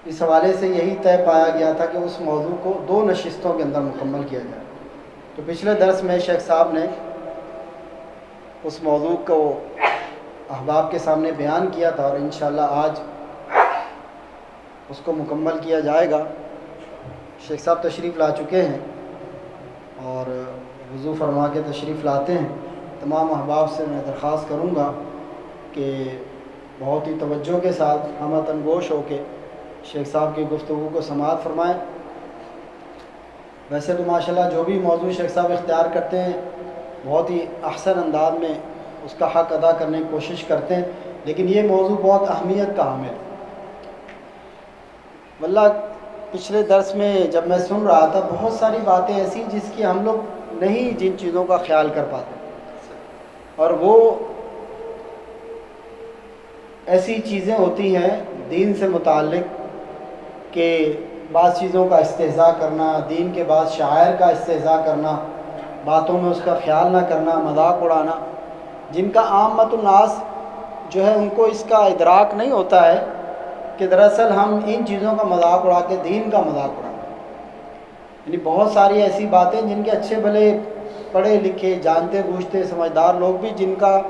اس حوالے سے یہی طے پایا گیا تھا کہ اس موضوع کو 2 نشستوں کے اندر مکمل کیا جائے۔ تو پچھلے درس میں شیخ صاحب نے اس موضوع کو احباب کے سامنے بیان کیا تھا، اور انشاءاللہ آج اس کو مکمل کیا جائے گا۔ شیخ صاحب تشریف لا چکے ہیں اور وضو فرما کے تشریف لاتے ہیں۔ تمام احباب سے میں درخواست کروں گا کہ بہت ہی توجہ کے ساتھ ہمت انگوش ہو کے شیخ صاحب کی گفتگو کو سماعت فرمائیں۔ ویسے تو ماشاءاللہ جو بھی موضوع شیخ صاحب اختیار کرتے ہیں بہت ہی احسن انداز میں اس کا حق ادا کرنے کی کوشش کرتے ہیں، لیکن یہ موضوع بہت اہمیت کا حامل ہے۔ واللہ پچھلے درس میں جب میں سن رہا تھا بہت ساری باتیں ایسی جس کی ہم لوگ نہیں جن چیزوں کا خیال کر پاتے، اور وہ ایسی چیزیں ہوتی ہیں دین سے متعلق کہ بعض چیزوں کا استہزاء کرنا، دین کے بعض شعائر کا استہزاء کرنا، باتوں میں اس کا خیال نہ کرنا، مذاق اڑانا، جن کا عامۃ الناس جو ہے ان کو اس کا ادراک نہیں ہوتا ہے کہ دراصل ہم ان چیزوں کا مذاق اڑا کے دین کا مذاق اڑانا۔ یعنی بہت ساری ایسی باتیں جن کے اچھے بھلے پڑھے لکھے جانتے بوجھتے سمجھدار لوگ بھی جن کا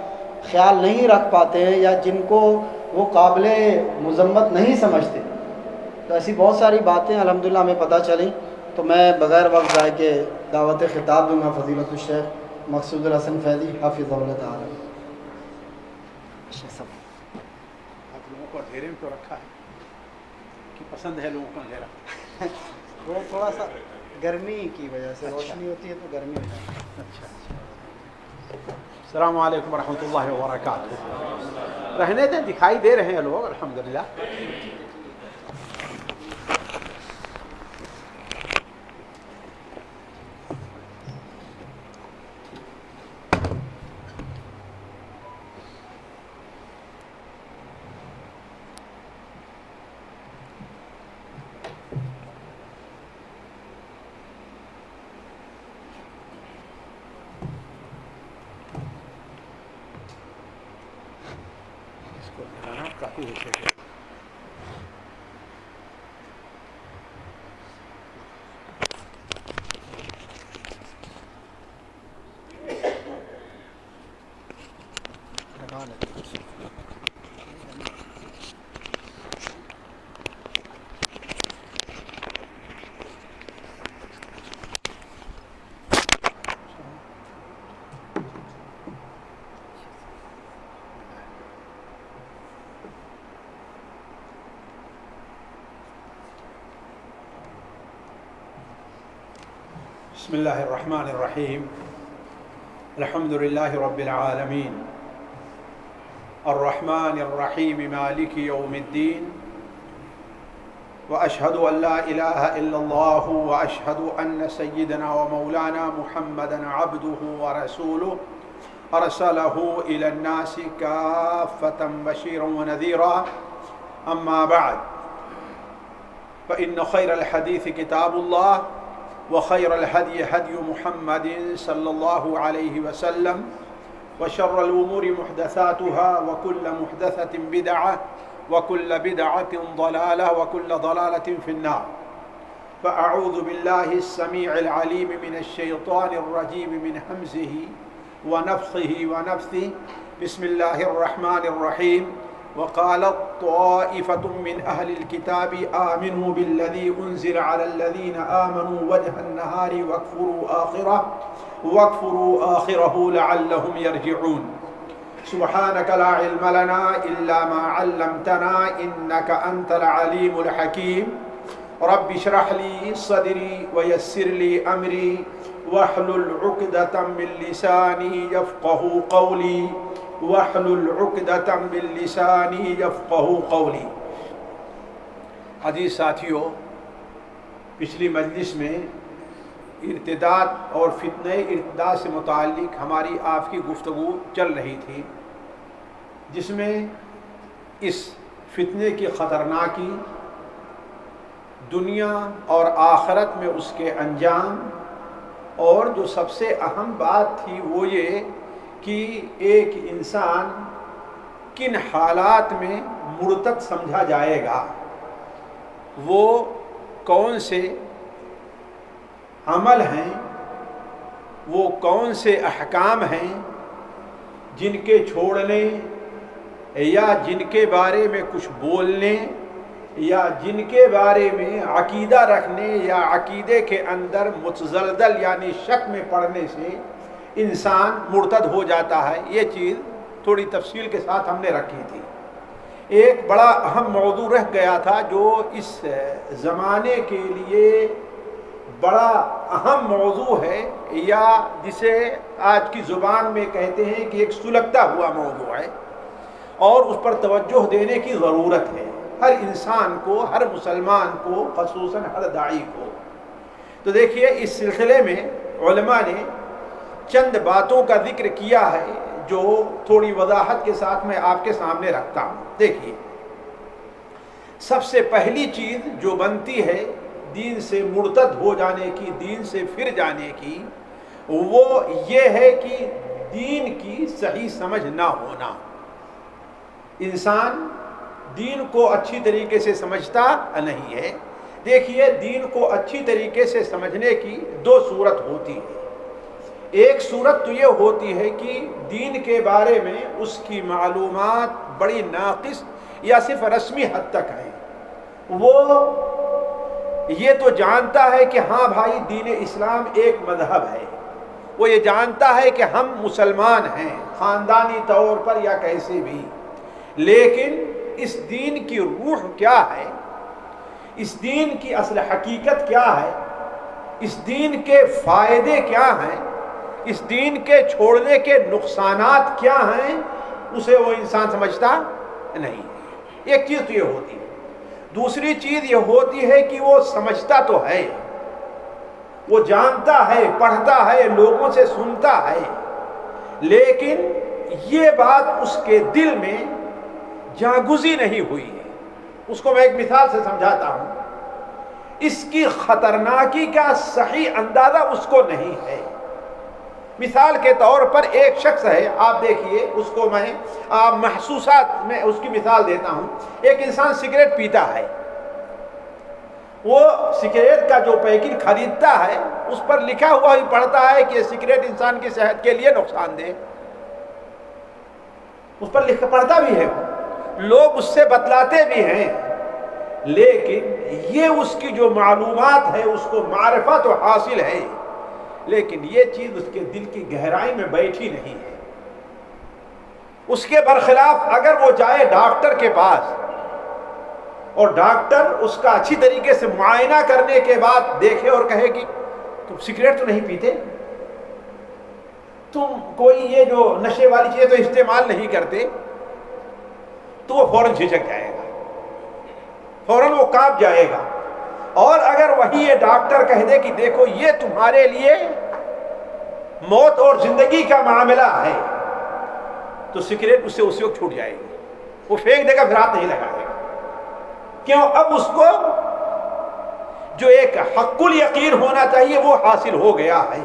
خیال نہیں رکھ پاتے ہیں یا جن کو وہ قابل مذمت نہیں سمجھتے، تو ایسی بہت ساری باتیں الحمدللہ ہمیں پتہ چلیں۔ تو میں بغیر وقت ضائع کے دعوت خطاب دوں گا فضیلت الشیخ مقصود الحسن فیضی حافظہ اللہ تعالی۔ آپ لوگوں کو اندھیرے میں تو رکھا ہے کہ پسند ہے لوگوں کو اندھیرا؟ وہ تھوڑا سا گرمی کی وجہ سے روشنی ہوتی ہے تو گرمی ہو جاتی ہے۔ اچھا۔ السلام علیکم ورحمۃ اللہ وبرکاتہ۔ رہنے دیں، دکھائی دے رہے ہیں لوگ الحمدللہ۔ کافی ہو سکے بسم اللہ الرحمن الرحیم۔ الحمد للہ رب العالمین، الرحمن الرحیم مالک یوم الدین، واشہد ان لا الہ الا اللہ واشہد ان سیدنا ومولانا محمدا عبدہ ورسولہ ارسلہ الی الناس کافۃ بشیرا ونذیرا، اما بعد فإن خیر الحدیث کتاب اللہ وخير الهدي هدي محمد صلى الله عليه وسلم وشر الأمور محدثاتها وكل محدثة بدعة وكل بدعة ضلالة وكل ضلالة في النار، فأعوذ بالله السميع العليم من الشيطان الرجيم من همزه ونفخه ونفثه، بسم الله الرحمن الرحيم۔ وقالت طائفة من أهل الكتاب آمنوا بالذي أنزل على الذين آمنوا وجه النهار واكفروا آخره لعلهم يرجعون، سبحانك لا علم لنا إلا ما علمتنا إنك أنت العليم الحكيم، رب اشرح لي صدري ويسر لي أمري واحلل عقدة من لساني يفقه قولي وَاحْلُلْ عُقْدَةً مِّن لِّسَانِي يَفْقَهُوا قَوْلِي۔ عزیز ساتھیو، پچھلی مجلس میں ارتداد اور فتنہ ارتداد سے متعلق ہماری آپ کی گفتگو چل رہی تھی، جس میں اس فتنے کی خطرناکی، دنیا اور آخرت میں اس کے انجام، اور جو سب سے اہم بات تھی وہ یہ کہ ایک انسان کن حالات میں مرتد سمجھا جائے گا۔ وہ کون سے عمل ہیں، وہ کون سے احکام ہیں جن کے چھوڑنے یا جن کے بارے میں کچھ بولنے یا جن کے بارے میں عقیدہ رکھنے یا عقیدے کے اندر متزلزل یعنی شک میں پڑنے سے انسان مرتد ہو جاتا ہے۔ یہ چیز تھوڑی تفصیل کے ساتھ ہم نے رکھی تھی۔ ایک بڑا اہم موضوع رہ گیا تھا جو اس زمانے کے لیے بڑا اہم موضوع ہے، یا جسے آج کی زبان میں کہتے ہیں کہ ایک سلگتا ہوا موضوع ہے اور اس پر توجہ دینے کی ضرورت ہے ہر انسان کو، ہر مسلمان کو، خصوصاً ہر داعی کو۔ تو دیکھیے اس سلسلے میں علماء نے چند باتوں کا ذکر کیا ہے جو تھوڑی وضاحت کے ساتھ میں آپ کے سامنے رکھتا ہوں۔ دیکھیے، سب سے پہلی چیز جو بنتی ہے دین سے مرتد ہو جانے کی، دین سے پھر جانے کی، وہ یہ ہے کہ دین کی صحیح سمجھ نہ ہونا۔ انسان دین کو اچھی طریقے سے سمجھتا نہیں ہے۔ دیکھیے، دین کو اچھی طریقے سے سمجھنے کی دو صورت ہوتی ہے۔ ایک صورت تو یہ ہوتی ہے کہ دین کے بارے میں اس کی معلومات بڑی ناقص یا صرف رسمی حد تک ہیں۔ وہ یہ تو جانتا ہے کہ ہاں بھائی دین اسلام ایک مذہب ہے، وہ یہ جانتا ہے کہ ہم مسلمان ہیں خاندانی طور پر یا کیسے بھی، لیکن اس دین کی روح کیا ہے، اس دین کی اصل حقیقت کیا ہے، اس دین کے فائدے کیا ہیں، اس دین کے چھوڑنے کے نقصانات کیا ہیں، اسے وہ انسان سمجھتا نہیں۔ ایک چیز تو یہ ہوتی ہے۔ دوسری چیز یہ ہوتی ہے کہ وہ سمجھتا تو ہے، وہ جانتا ہے، پڑھتا ہے، لوگوں سے سنتا ہے، لیکن یہ بات اس کے دل میں جاگزی نہیں ہوئی ہے۔ اس کو میں ایک مثال سے سمجھاتا ہوں۔ اس کی خطرناکی کا صحیح اندازہ اس کو نہیں ہے۔ مثال کے طور پر ایک شخص ہے، آپ دیکھیے اس کو میں محسوسات میں اس کی مثال دیتا ہوں۔ ایک انسان سگریٹ پیتا ہے، وہ سگریٹ کا جو پیکٹ خریدتا ہے اس پر لکھا ہوا ہی پڑھتا ہے کہ یہ سگریٹ انسان کی صحت کے لیے نقصان دہ، اس پر لکھ پڑھتا بھی ہے، لوگ اس سے بتلاتے بھی ہیں، لیکن یہ اس کی جو معلومات ہے، اس کو معرفت تو حاصل ہے، لیکن یہ چیز اس کے دل کی گہرائی میں بیٹھی نہیں ہے۔ اس کے برخلاف اگر وہ جائے ڈاکٹر کے پاس اور ڈاکٹر اس کا اچھی طریقے سے معائنہ کرنے کے بعد دیکھے اور کہے کہ تم سگریٹ تو نہیں پیتے، تم کوئی یہ جو نشے والی چیزیں تو استعمال نہیں کرتے، تو وہ فوراً جھجک جائے گا، فوراً وہ کانپ جائے گا۔ اور اگر وہی یہ ڈاکٹر کہہ دے کہ دیکھو یہ تمہارے لیے موت اور زندگی کا معاملہ ہے، تو سگریٹ اس سے اسی وقت چھوٹ جائے گی، وہ پھینک دے گا، پھر ہاتھ نہیں لگائے گا۔ کیوں؟ اب اس کو جو ایک حق الیقین ہونا چاہیے وہ حاصل ہو گیا ہے۔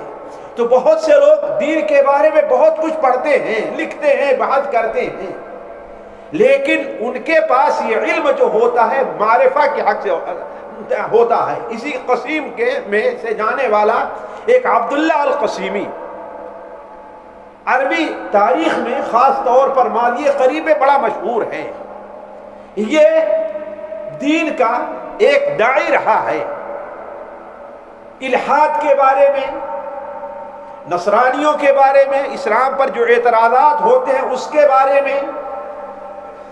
تو بہت سے لوگ دین کے بارے میں بہت کچھ پڑھتے ہیں، لکھتے ہیں، بحث کرتے ہیں، لیکن ان کے پاس یہ علم جو ہوتا ہے معرفہ کے حق سے ہوتا ہے۔ اسی قسیم کے میں سے جانے والا ایک عبداللہ القسیمی عربی تاریخ میں خاص طور پر ماضی قریب میں بڑا مشہور ہے۔ یہ دین کا ایک داعی رہا ہے، الحاد کے بارے میں، نصرانیوں کے بارے میں، اسلام پر جو اعتراضات ہوتے ہیں اس کے بارے میں،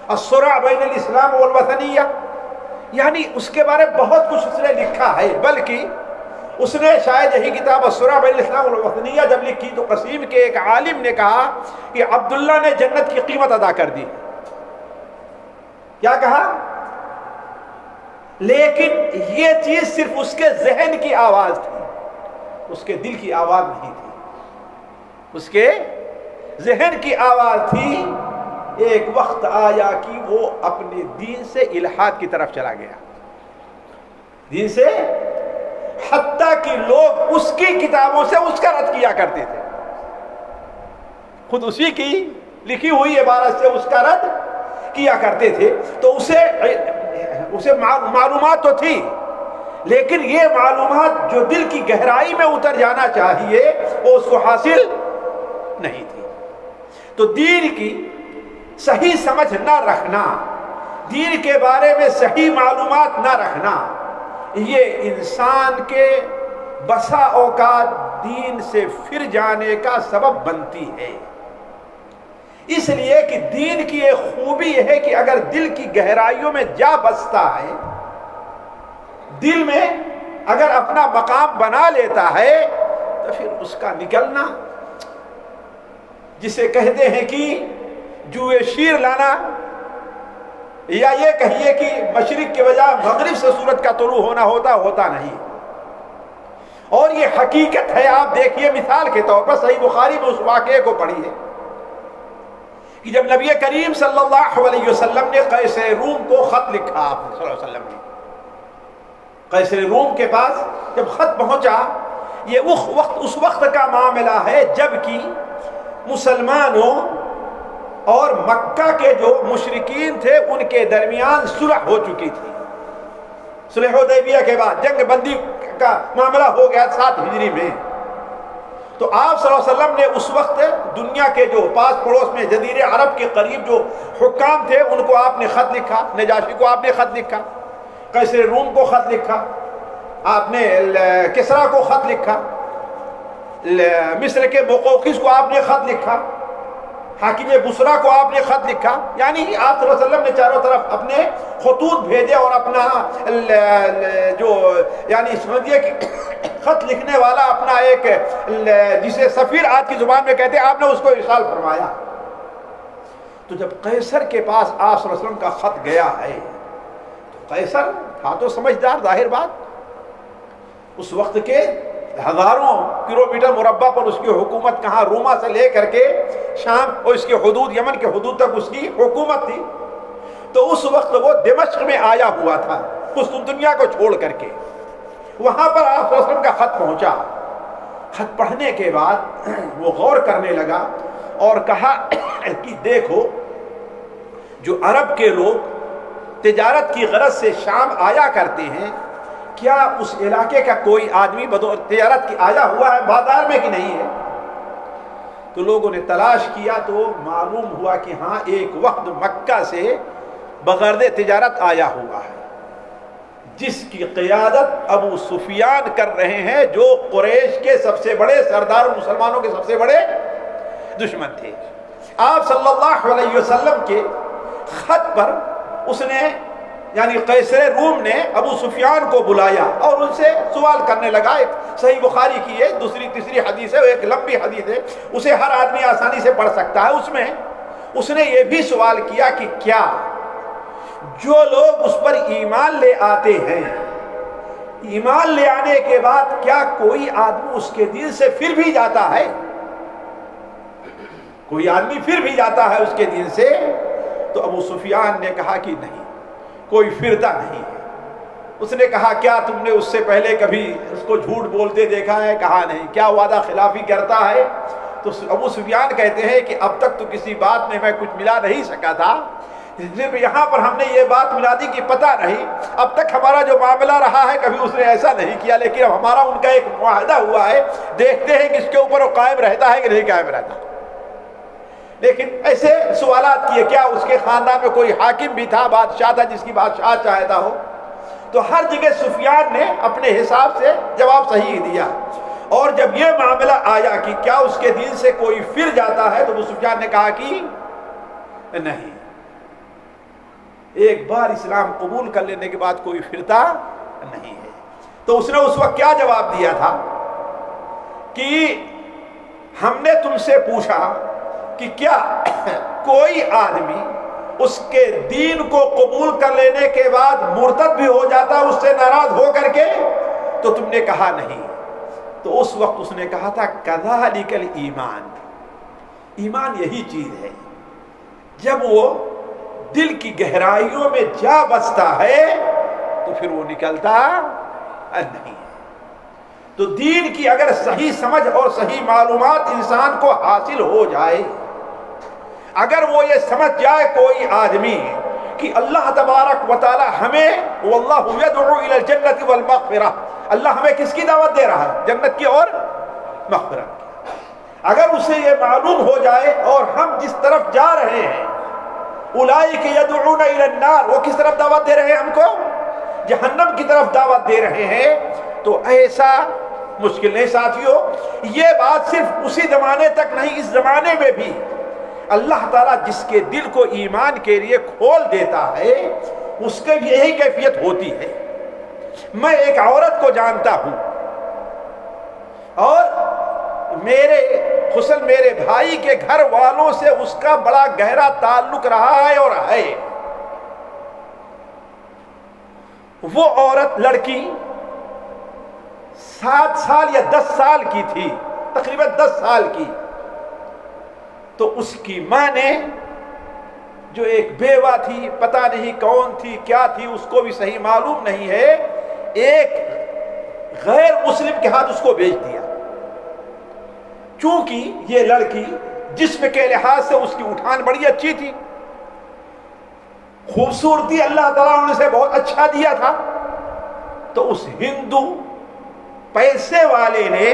الصراع بین الاسلام والوطنیہ، یعنی اس کے بارے میں بہت کچھ اس نے لکھا ہے۔ بلکہ اس نے شاید یہی کتاب الصراع بین الاسلام والوطنیہ جب لکھی تو قسیم کے ایک عالم نے کہا کہ عبداللہ نے جنت کی قیمت ادا کر دی۔ کیا کہا؟ لیکن یہ چیز صرف اس کے ذہن کی آواز تھی، اس کے دل کی آواز نہیں تھی، اس کے ذہن کی آواز تھی۔ ایک وقت آیا کہ وہ اپنے دین سے الحاد کی طرف چلا گیا، دین سے، حتیٰ کہ لوگ اس کی کتابوں سے اس کا رد کیا کرتے تھے، خود اسی کی لکھی ہوئی عبارت سے اس کا رد کیا کرتے تھے۔ تو اسے اسے معلومات تو تھی، لیکن یہ معلومات جو دل کی گہرائی میں اتر جانا چاہیے وہ اس کو حاصل نہیں تھی۔ تو دین کی صحیح سمجھ نہ رکھنا، دین کے بارے میں صحیح معلومات نہ رکھنا، یہ انسان کے بسا اوقات دین سے پھر جانے کا سبب بنتی ہے۔ اس لیے کہ دین کی ایک خوبی یہ ہے کہ اگر دل کی گہرائیوں میں جا بستا ہے، دل میں اگر اپنا مقام بنا لیتا ہے، تو پھر اس کا نکلنا، جسے کہتے ہیں کہ جوئے شیر لانا، یا یہ کہیے کہ مشرق کے بجائے مغرب سے سورج کا طلوع ہوتا نہیں۔ اور یہ حقیقت ہے۔ آپ دیکھیے مثال کے طور پر صحیح بخاری میں اس واقعے کو پڑھیے کہ جب نبی کریم صلی اللہ علیہ وسلم نے قیصر روم کو خط لکھا، آپ صلی اللہ علیہ وسلم نے قیصر روم کے پاس جب خط پہنچا، یہ اس وقت کا معاملہ ہے جب کہ مسلمانوں اور مکہ کے جو مشرکین تھے ان کے درمیان صلح ہو چکی تھی۔ صلح حدیبیہ کے بعد جنگ بندی کا معاملہ ہو گیا 7 ہجری میں۔ تو آپ صلی اللہ علیہ وسلم نے اس وقت دنیا کے جو پاس پڑوس میں جزیرے عرب کے قریب جو حکام تھے ان کو آپ نے خط لکھا، نجاشی کو آپ نے خط لکھا، قیصر روم کو خط لکھا، آپ نے کسرا کو خط لکھا، مصر کے مقوقس کو آپ نے خط لکھا، حاکم بصرہ کو آپ نے خط لکھا۔ یعنی آپ صلی اللہ علیہ وسلم نے چاروں طرف اپنے خطوط بھیجے اور اپنا جو یعنی سمجھیے کہ خط لکھنے والا اپنا ایک جسے سفیر آج کی زبان میں کہتے ہیں، آپ نے اس کو ارسال فرمایا۔ تو جب قیصر کے پاس آپ صلی اللہ علیہ وسلم کا خط گیا ہے تو قیصر تھا تو سمجھدار، ظاہر بات، اس وقت کے ہزاروں کلومیٹر مربع پر اس کی حکومت کہاں، روما سے لے کر کے شام اور اس کے حدود، یمن کے حدود تک اس کی حکومت تھی۔ تو اس وقت وہ دمشق میں آیا ہوا تھا اس دنیا کو چھوڑ کر کے۔ وہاں پر آپ صلی اللہ علیہ وسلم کا خط پہنچا۔ خط پڑھنے کے بعد وہ غور کرنے لگا اور کہا کہ دیکھو، جو عرب کے لوگ تجارت کی غرض سے شام آیا کرتے ہیں، کیا اس علاقے کا کوئی آدمی تجارت کی آیا ہوا ہے بازار میں کہ نہیں ہے؟ تو لوگوں نے تلاش کیا تو معلوم ہوا کہ ہاں ایک وقت مکہ سے بغرض تجارت آیا ہوا ہے، جس کی قیادت ابو سفیان کر رہے ہیں، جو قریش کے سب سے بڑے سردار، مسلمانوں کے سب سے بڑے دشمن تھے۔ آپ صلی اللہ علیہ وسلم کے خط پر اس نے یعنی قیصر روم نے ابو سفیان کو بلایا اور ان سے سوال کرنے لگا۔ ایک صحیح بخاری کی ہے، دوسری تیسری حدیث ہے، ایک لمبی حدیث ہے، اسے ہر آدمی آسانی سے پڑھ سکتا ہے۔ اس میں اس نے یہ بھی سوال کیا کہ کیا جو لوگ اس پر ایمان لے آتے ہیں، ایمان لے آنے کے بعد کیا کوئی آدمی اس کے دین سے پھر بھی جاتا ہے؟ کوئی آدمی پھر بھی جاتا ہے اس کے دین سے؟ تو ابو سفیان نے کہا کہ نہیں، کوئی پھرتا نہیں ہے۔ اس نے کہا کیا تم نے اس سے پہلے کبھی اس کو جھوٹ بولتے دیکھا ہے؟ کہا نہیں۔ کیا وعدہ خلافی کرتا ہے؟ تو ابو سفیان کہتے ہیں کہ اب تک تو کسی بات میں کچھ ملا نہیں سکا تھا، صرف یہاں پر ہم نے یہ بات ملا دی کہ پتہ نہیں، اب تک ہمارا جو معاملہ رہا ہے کبھی اس نے ایسا نہیں کیا، لیکن اب ہمارا ان کا ایک معاہدہ ہوا ہے، دیکھتے ہیں کہ اس کے اوپر وہ قائم رہتا ہے کہ نہیں قائم رہتا۔ لیکن ایسے سوالات کیے، کیا اس کے خاندان میں کوئی حاکم بھی تھا، بادشاہ تھا جس کی بادشاہ چاہتا ہو؟ تو ہر جگہ سفیان نے اپنے حساب سے جواب صحیح دیا۔ اور جب یہ معاملہ آیا کہ کیا اس کے دین سے کوئی پھر جاتا ہے، تو ابو سفیان نے کہا کہ نہیں، ایک بار اسلام قبول کر لینے کے بعد کوئی پھرتا نہیں ہے۔ تو اس نے اس وقت کیا جواب دیا تھا کہ ہم نے تم سے پوچھا کہ کیا کوئی آدمی اس کے دین کو قبول کر لینے کے بعد مرتد بھی ہو جاتا ہے اس سے ناراض ہو کر کے؟ تو تم نے کہا نہیں۔ تو اس وقت اس نے کہا تھا کذالک الایمان، ایمان یہی چیز ہے، جب وہ دل کی گہرائیوں میں جا بستا ہے تو پھر وہ نکلتا نہیں۔ تو دین کی اگر صحیح سمجھ اور صحیح معلومات انسان کو حاصل ہو جائے، اگر وہ یہ سمجھ جائے کوئی آدمی کہ اللہ تبارک و تعالی ہمیں واللہ یدعو الی الجنۃ والمغفرہ، اللہ ہمیں کس کی دعوت دے رہا ہے؟ جنت کی اور مغفرت کی۔ اگر اسے یہ معلوم ہو جائے اور ہم جس طرف جا رہے ہیں اولئک یدعون الی النار، وہ کس طرف دعوت دے رہے ہیں ہم کو؟ جہنم کی طرف دعوت دے رہے ہیں، تو ایسا مشکل نہیں ساتھیوں۔ یہ بات صرف اسی زمانے تک نہیں، اس زمانے میں بھی اللہ تعالیٰ جس کے دل کو ایمان کے لیے کھول دیتا ہے اس کے بھی یہی کیفیت ہوتی ہے۔ میں ایک عورت کو جانتا ہوں اور میرے بھائی کے گھر والوں سے اس کا بڑا گہرا تعلق رہا ہے اور ہے۔ وہ عورت لڑکی 7 سال یا 10 سال کی تھی، تقریباً 10 سال کی، تو اس کی ماں نے، جو ایک بیوہ تھی، پتہ نہیں کون تھی کیا تھی، اس کو بھی صحیح معلوم نہیں ہے، ایک غیر مسلم کے ہاتھ اس کو بیچ دیا۔ چونکہ یہ لڑکی جسم کے لحاظ سے اس کی اٹھان بڑی اچھی تھی، خوبصورتی اللہ تعالیٰ نے اسے بہت اچھا دیا تھا، تو اس ہندو پیسے والے نے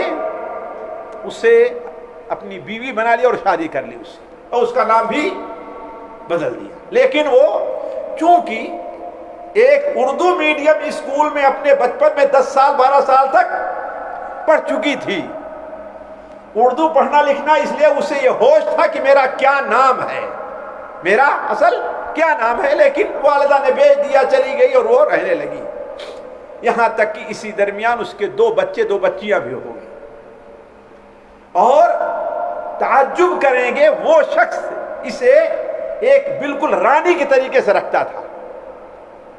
اسے اپنی بیوی بنا لیا اور شادی کر لی اس سے، اور اس کا نام بھی بدل دیا۔ لیکن وہ چونکہ ایک اردو میڈیم اسکول میں اپنے بچپن میں 10 سال 12 سال تک پڑھ چکی تھی، اردو پڑھنا لکھنا، اس لیے اسے یہ ہوش تھا کہ میرا کیا نام ہے، میرا اصل کیا نام ہے، لیکن والدہ نے بیچ دیا، چلی گئی اور وہ رہنے لگی، یہاں تک کہ اسی درمیان اس کے 2 بچے 2 بچیاں بھی ہو گئی۔ اور تعجب کریں گے، وہ شخص اسے ایک بالکل رانی کے طریقے سے رکھتا تھا،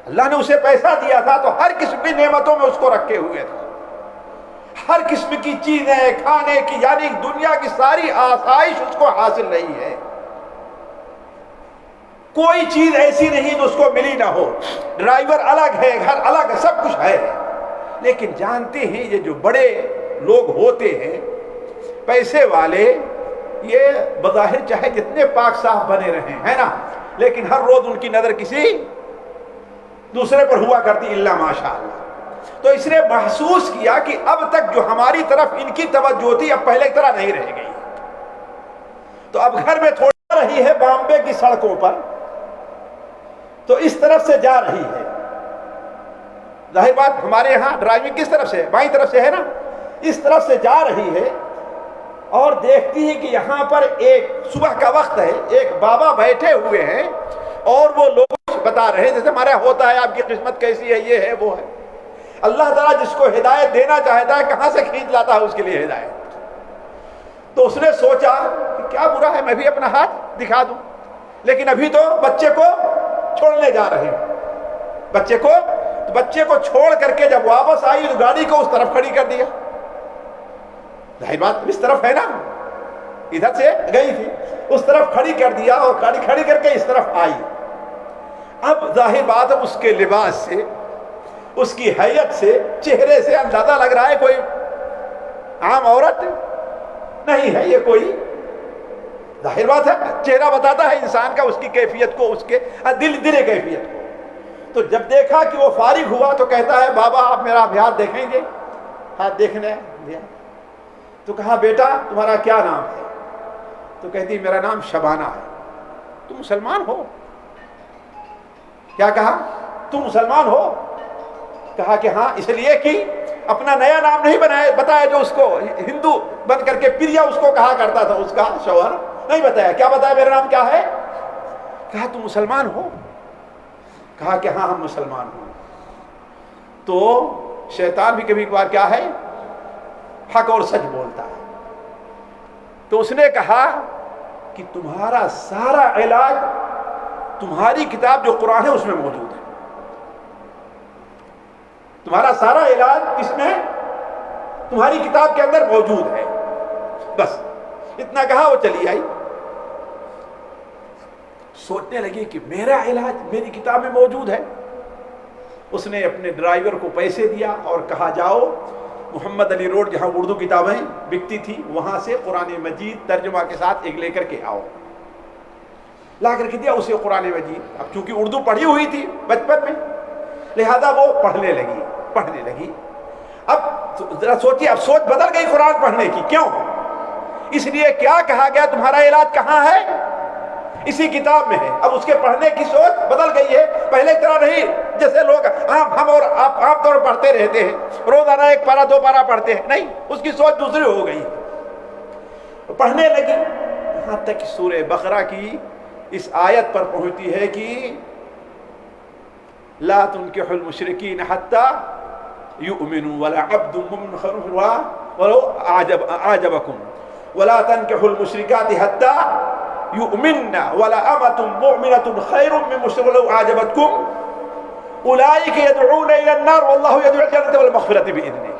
اللہ نے اسے پیسہ دیا تھا تو ہر قسم کی نعمتوں میں اس کو رکھے ہوئے تھا، ہر قسم کی چیزیں کھانے کی، یعنی دنیا کی ساری آسائش اس کو حاصل رہی ہے، کوئی چیز ایسی نہیں جو اس کو ملی نہ ہو، ڈرائیور الگ ہے، گھر الگ ہے، سب کچھ ہے۔ لیکن جانتے ہیں یہ جو بڑے لوگ ہوتے ہیں پیسے والے، یہ بظاہر چاہے جتنے پاک صاف بنے رہیں، ہے نا، لیکن ہر روز ان کی نظر کسی دوسرے پر ہوا کرتی، الا ماشاء اللہ۔ تو اس نے محسوس کیا کہ اب تک جو ہماری طرف ان کی توجہ تھی اب پہلے کی طرح نہیں رہ گئی، تو اب گھر میں تھوڑا رہی ہے بامبے کی سڑکوں پر، تو اس طرف سے جا رہی ہے، ظاہر بات ہمارے یہاں ڈرائیونگ کس طرف سے ہے؟ بائیں طرف سے ہے نا، اس طرف سے جا رہی ہے اور دیکھتی ہے کہ یہاں پر ایک صبح کا وقت ہے، ایک بابا بیٹھے ہوئے ہیں اور وہ لوگ بتا رہے ہیں جیسے ہمارا ہوتا ہے، آپ کی قسمت کیسی ہے، یہ ہے وہ ہے۔ اللہ تعالیٰ جس کو ہدایت دینا چاہتا ہے کہاں سے کھینچ لاتا ہے اس کے لیے ہدایت۔ تو اس نے سوچا کہ کیا برا ہے میں بھی اپنا ہاتھ دکھا دوں، لیکن ابھی تو بچے کو چھوڑنے جا رہے ہیں، بچے کو چھوڑ کر کے جب واپس آئی تو گاڑی کو اس طرف کھڑی کر دیا، ظاہر بات اس طرف ہے نا، ادھر سے گئی تھی، اس طرف کھڑی کر دیا اور گاڑی کھڑی کر کے اس طرف آئی۔ اب ظاہر بات ہے اس کے لباس سے، اس کی حیت سے، چہرے سے اندازہ لگ رہا ہے کوئی عام عورت نہیں ہے، یہ کوئی، ظاہر بات ہے چہرہ بتاتا ہے انسان کا، اس کی کیفیت کو، اس کے دل کیفیت کو۔ تو جب دیکھا کہ وہ فارغ ہوا تو کہتا ہے بابا آپ میرا ہاتھ دیکھیں گے؟ ہاتھ دیکھنے دیا تو کہا بیٹا تمہارا کیا نام ہے؟ تو کہتی میرا نام شبانہ ہے۔ تم مسلمان ہو؟ کیا کہا؟ تم مسلمان ہو؟ کہا کہ ہاں، اس لیے کہ اپنا نیا نام نہیں بتایا جو اس کو ہندو بن کر کے پریا اس کو کہا کرتا تھا، اس کا شوہر نہیں بتایا۔ کیا بتایا میرا نام کیا ہے؟ کہا تم مسلمان ہو؟ کہا کہ ہاں ہم مسلمان ہوں۔ تو شیطان بھی کبھی کبھار کیا ہے، حق اور سچ بولتا ہے۔ تو اس نے کہا کہ تمہارا سارا علاج تمہاری کتاب جو قرآن ہے اس میں موجود ہے، تمہارا سارا علاج کس میں؟ تمہاری کتاب کے اندر موجود ہے۔ بس اتنا کہا وہ چلی آئی۔ سوچنے لگی کہ میرا علاج میری کتاب میں موجود ہے۔ اس نے اپنے ڈرائیور کو پیسے دیا اور کہا جاؤ محمد علی روڈ جہاں اردو کتابیں بکتی تھی وہاں سے قرآن مجید ترجمہ کے ساتھ ایک لے کر کے آؤ۔ لا کر کے دیا اسے قرآن مجید. اب چونکہ اردو پڑھی ہوئی تھی بچپن میں لہذا وہ پڑھنے لگی. اب ذرا سوچیے, اب سوچ بدل گئی قرآن پڑھنے کی. کیوں؟ اس لیے کیا کہا گیا تمہارا علاج کہاں ہے؟ اسی کتاب میں ہے. اب اس کے پڑھنے کی سوچ بدل گئی ہے. پہلے طرح نہیں جیسے لوگ ہم اور آپ عام طور پر پڑھتے رہتے ہیں, روزانہ 1 پارہ 2 پارہ پڑھتے ہیں. نہیں, اس کی سوچ دوسری ہو گئی, پڑھنے لگی. یہاں تک کہ سورہ بقرہ کی اس آیت پر پہنچتی ہے کہ لا تنکحوا المشرکین حتی یؤمنوا ولا عبد مؤمن خیر ولو اعجبکم ولا تنکحوا المشرکات حتی یؤمنن ولا امۃ مؤمنۃ خیر من مشرک ولو اعجبتکم اولئک یدعون الی النار واللہ یدعو الی الجنۃ والمغفرۃ باذنہ.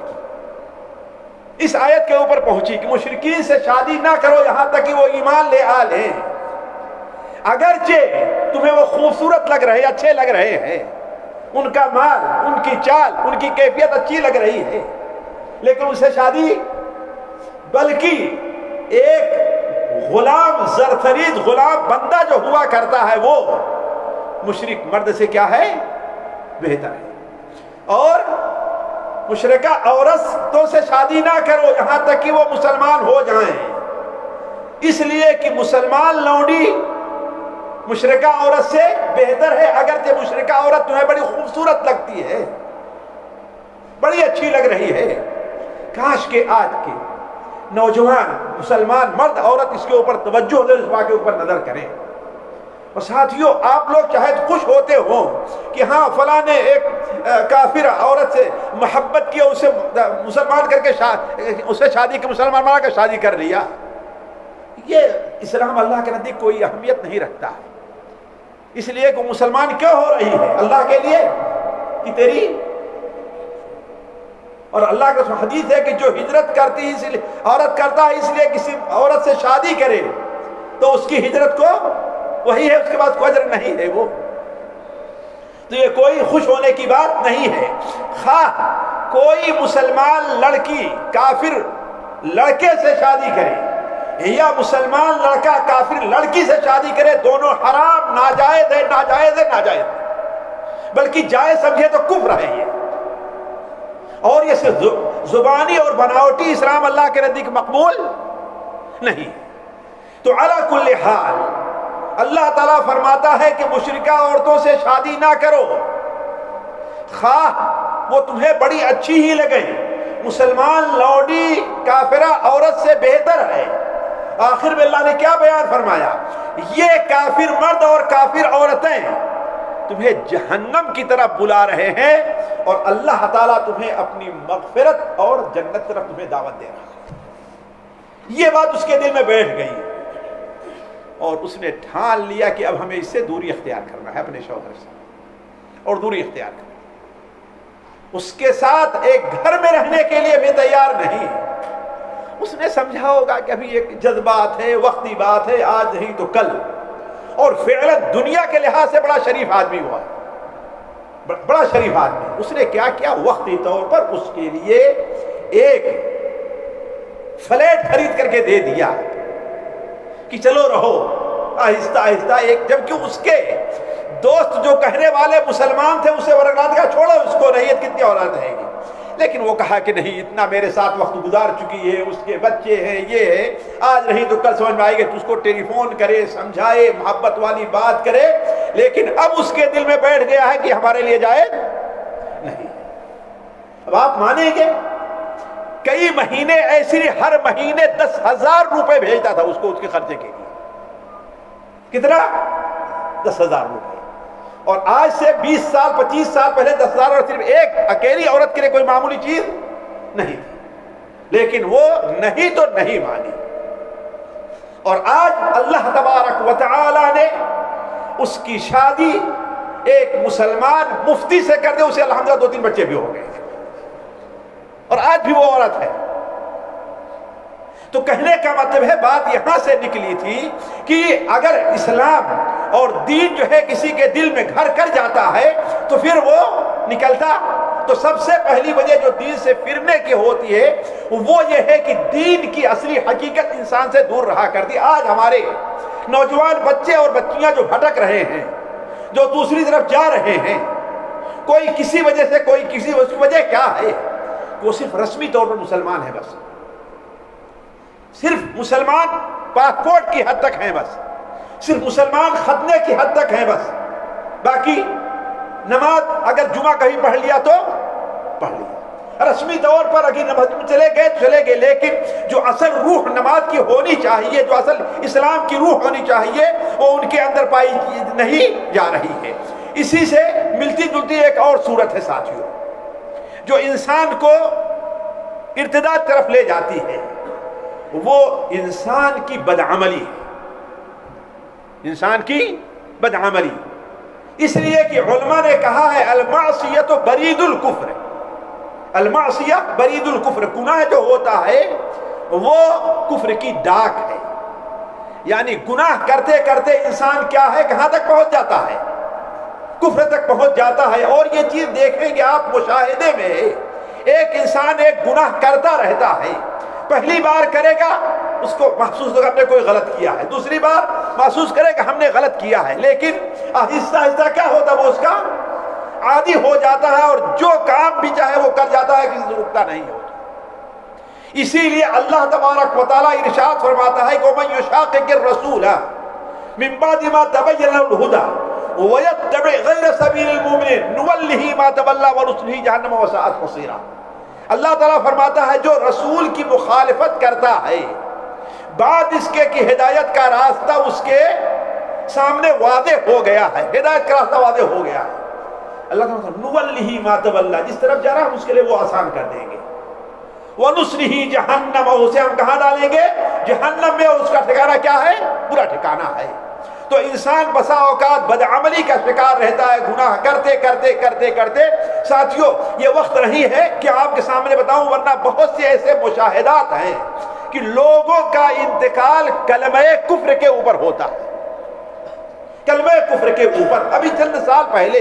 اس آیت کے اوپر پہنچی کہ مشرکین سے شادی نہ کرو یہاں تک کہ وہ ایمان لے آ لیں. اگرچہ تمہیں وہ خوبصورت لگ رہے, اچھے لگ رہے ہیں, ان کا مال, ان کی چال, ان کی کیفیت اچھی لگ رہی ہے, لیکن ان سے شادی, بلکہ ایک غلام زرخرید غلام بندہ جو ہوا کرتا ہے وہ مشرک مرد سے کیا ہے, بہتر ہے. اور مشرکہ عورتوں سے شادی نہ کرو یہاں تک کہ وہ مسلمان ہو جائیں, اس لیے کہ مسلمان لونڈی مشرکہ عورت سے بہتر ہے. اگرچہ مشرکہ عورت تمہیں بڑی خوبصورت لگتی ہے, بڑی اچھی لگ رہی ہے, کاش کہ آج کے نوجوان مسلمان مرد عورت اس کے اوپر توجہ دے, اس بات کے اوپر نظر کریں. اور ساتھیوں, آپ لوگ چاہے خوش ہوتے ہوں کہ ہاں فلاں نے ایک کافر عورت سے محبت کی, اسے مسلمان کر کے اسے شادی کی, مسلمان بنا کر شادی کر لیا, یہ اسلام اللہ کے نزدیک کوئی اہمیت نہیں رکھتا ہے. اس لیے کہ مسلمان کیوں ہو رہی ہے؟ اللہ کے لیے کہ تیری, اور اللہ کا حدیث ہے کہ جو ہجرت کرتی ہے اس لیے عورت کرتا ہے اس لیے کسی عورت سے شادی کرے تو اس کی ہجرت کو وہی ہے, اس کے بعد کوئی اجر نہیں ہے وہ. تو یہ کوئی خوش ہونے کی بات نہیں ہے. خواہ کوئی مسلمان لڑکی کافر لڑکے سے شادی کرے یا مسلمان لڑکا کافر لڑکی سے شادی کرے, دونوں حرام, ناجائز ہے, ناجائز ہے, ناجائز ہے, بلکہ جائز سمجھے تو کفر ہے یہ. اور یہ زبانی اور بناوٹی اسلام اللہ کے نزدیک مقبول نہیں. تو علی کل حال اللہ تعالیٰ فرماتا ہے کہ مشرکہ عورتوں سے شادی نہ کرو, خواہ وہ تمہیں بڑی اچھی ہی لگے. مسلمان لوڈی کافرہ عورت سے بہتر ہے. آخر میں اللہ نے کیا بیان فرمایا؟ یہ کافر مرد اور کافر عورتیں تمہیں جہنم کی طرف بلا رہے ہیں اور اللہ تعالیٰ تمہیں اپنی مغفرت اور جنت طرف تمہیں دعوت دے رہا ہے. یہ بات اس کے دل میں بیٹھ گئی اور اس نے ٹھان لیا کہ اب ہمیں اس سے دوری اختیار کرنا ہے, اپنے شوہر سے, اور دوری اختیار کرنا. اس کے ساتھ ایک گھر میں رہنے کے لیے بھی تیار نہیں. اس نے سمجھا ہوگا کہ ابھی ایک جذبات ہے, وقتی بات ہے, آج نہیں تو کل. اور فعلا دنیا کے لحاظ سے بڑا شریف آدمی ہوا, بڑا شریف آدمی. اس نے کیا کیا, وقتی طور پر اس کے لیے ایک فلیٹ خرید کر کے دے دیا کہ چلو رہو آہستہ آہستہ. ایک جبکہ اس کے دوست جو کہنے والے مسلمان تھے اسے ورگلات کا چھوڑو اس کو, نہیں کتنی اولاد رہے گی, لیکن وہ کہا کہ نہیں, اتنا میرے ساتھ وقت گزار چکی ہے, اس کے بچے ہیں, یہ ہے, آج نہیں تو کل سمجھ میں آئے گی. تو اس کو ٹیلی فون کرے, سمجھائے, محبت والی بات کرے, لیکن اب اس کے دل میں بیٹھ گیا ہے کہ ہمارے لیے جائز نہیں. اب آپ مانیں گے کئی مہینے ایسے ہر مہینے 10,000 روپے بھیجتا تھا اس کو, اس کے خرچے کے لیے. کتنا؟ 10,000 روپے. اور آج سے 20 سال 25 سال پہلے 10,000 اور صرف ایک اکیلی عورت کے لیے کوئی معمولی چیز نہیں تھی, لیکن وہ نہیں تو نہیں مانی. اور آج اللہ تبارک و تعالی نے اس کی شادی ایک مسلمان مفتی سے کر دے, اسے الحمدللہ 2-3 بچے بھی ہو گئے, اور آج بھی وہ عورت ہے. تو کہنے کا مطلب ہے, بات یہاں سے نکلی تھی کہ اگر اسلام اور دین جو ہے کسی کے دل میں گھر کر جاتا ہے تو پھر وہ نکلتا. تو سب سے پہلی وجہ جو دین سے پھرنے کی ہوتی ہے وہ یہ ہے کہ دین کی اصلی حقیقت انسان سے دور رہا کرتی. آج ہمارے نوجوان بچے اور بچیاں جو بھٹک رہے ہیں، جو دوسری طرف جا رہے ہیں، کوئی کسی وجہ سے، کوئی کسی، اس کی وجہ کیا ہے؟ وہ صرف رسمی طور پر مسلمان ہے، بس صرف مسلمان پاسپورٹ کی حد تک ہیں، بس صرف مسلمان ختنے کی حد تک ہیں، بس باقی نماز اگر جمعہ کہیں پڑھ لیا تو پڑھ لیا، رسمی طور پر اگر نماز چلے گئے تو چلے گئے، لیکن جو اصل روح نماز کی ہونی چاہیے، جو اصل اسلام کی روح ہونی چاہیے، وہ ان کے اندر پائی نہیں جا رہی ہے۔ اسی سے ملتی جلتی ایک اور صورت ہے ساتھیوں، جو انسان کو ارتداد طرف لے جاتی ہے، وہ انسان کی بدعملی ہے، انسان کی بدعملی۔ اس لیے کہ علماء نے کہا ہے المعصیت برید الکفر، المعصیہ برید الکفر، گناہ جو ہوتا ہے وہ کفر کی ڈاک ہے، یعنی گناہ کرتے کرتے انسان کیا ہے، کہاں تک پہنچ جاتا ہے، کفر تک پہنچ جاتا ہے۔ اور یہ چیز دیکھیں گے آپ مشاہدے میں، ایک انسان ایک گناہ کرتا رہتا ہے، پہلی بار کرے گا اس کو محسوس ہوگا ہم نے کوئی غلط کیا ہے، دوسری بار محسوس کرے گا ہم نے غلط کیا ہے، لیکن آہستہ آہستہ کیا ہوتا ہے، وہ اس کا عادی ہو جاتا ہے، اور جو کام بھی چاہے وہ کر جاتا ہے، کسی سے رکتا نہیں ہوتا۔ اسی لیے اللہ تبارک و تعالیٰ ارشاد فرماتا ہے کہ وَمَن يُشَاقِقِ الرَّسُولَ مِن بَعْدِ مَا تَبَيَّنَ لَهُ الْهُدَىٰ وَيَتَّبِعْ غَيْرَ سَبِيلِ الْمُؤْمِنِينَ نُوَلِّهِ مَا تَوَلَّىٰ وَنُصْلِهِ جَهَنَّمَ وَسَاءَتْ مَصِيرًا۔ اللہ تعالیٰ فرماتا ہے جو رسول کی مخالفت کرتا ہے، بعد اس کے کہ ہدایت کا راستہ اس کے سامنے واضح ہو گیا ہے، ہدایت کا راستہ واضح ہو گیا ہے، اللہ تعالیٰ نُوَلِّهِ مَا تَوَلَّىٰ، جس طرف جا رہا ہم اس کے لیے وہ آسان کر دیں گے، وَنُصْلِهِ جَهَنَّمَ، اسے ہم کہاں ڈالیں گے، جہنم میں، اس کا ٹھکانہ کیا ہے، برا ٹھکانہ ہے۔ تو انسان بسا اوقات بدعملی کا شکار رہتا ہے، گناہ کرتے کرتے کرتے کرتے۔ ساتھیوں یہ وقت نہیں ہے کہ آپ کے سامنے بتاؤں، ورنہ بہت سے ایسے مشاہدات ہیں کہ لوگوں کا انتقال کلمہ کفر کے اوپر ہوتا ہے، کلمہ کفر کے اوپر۔ ابھی چند سال پہلے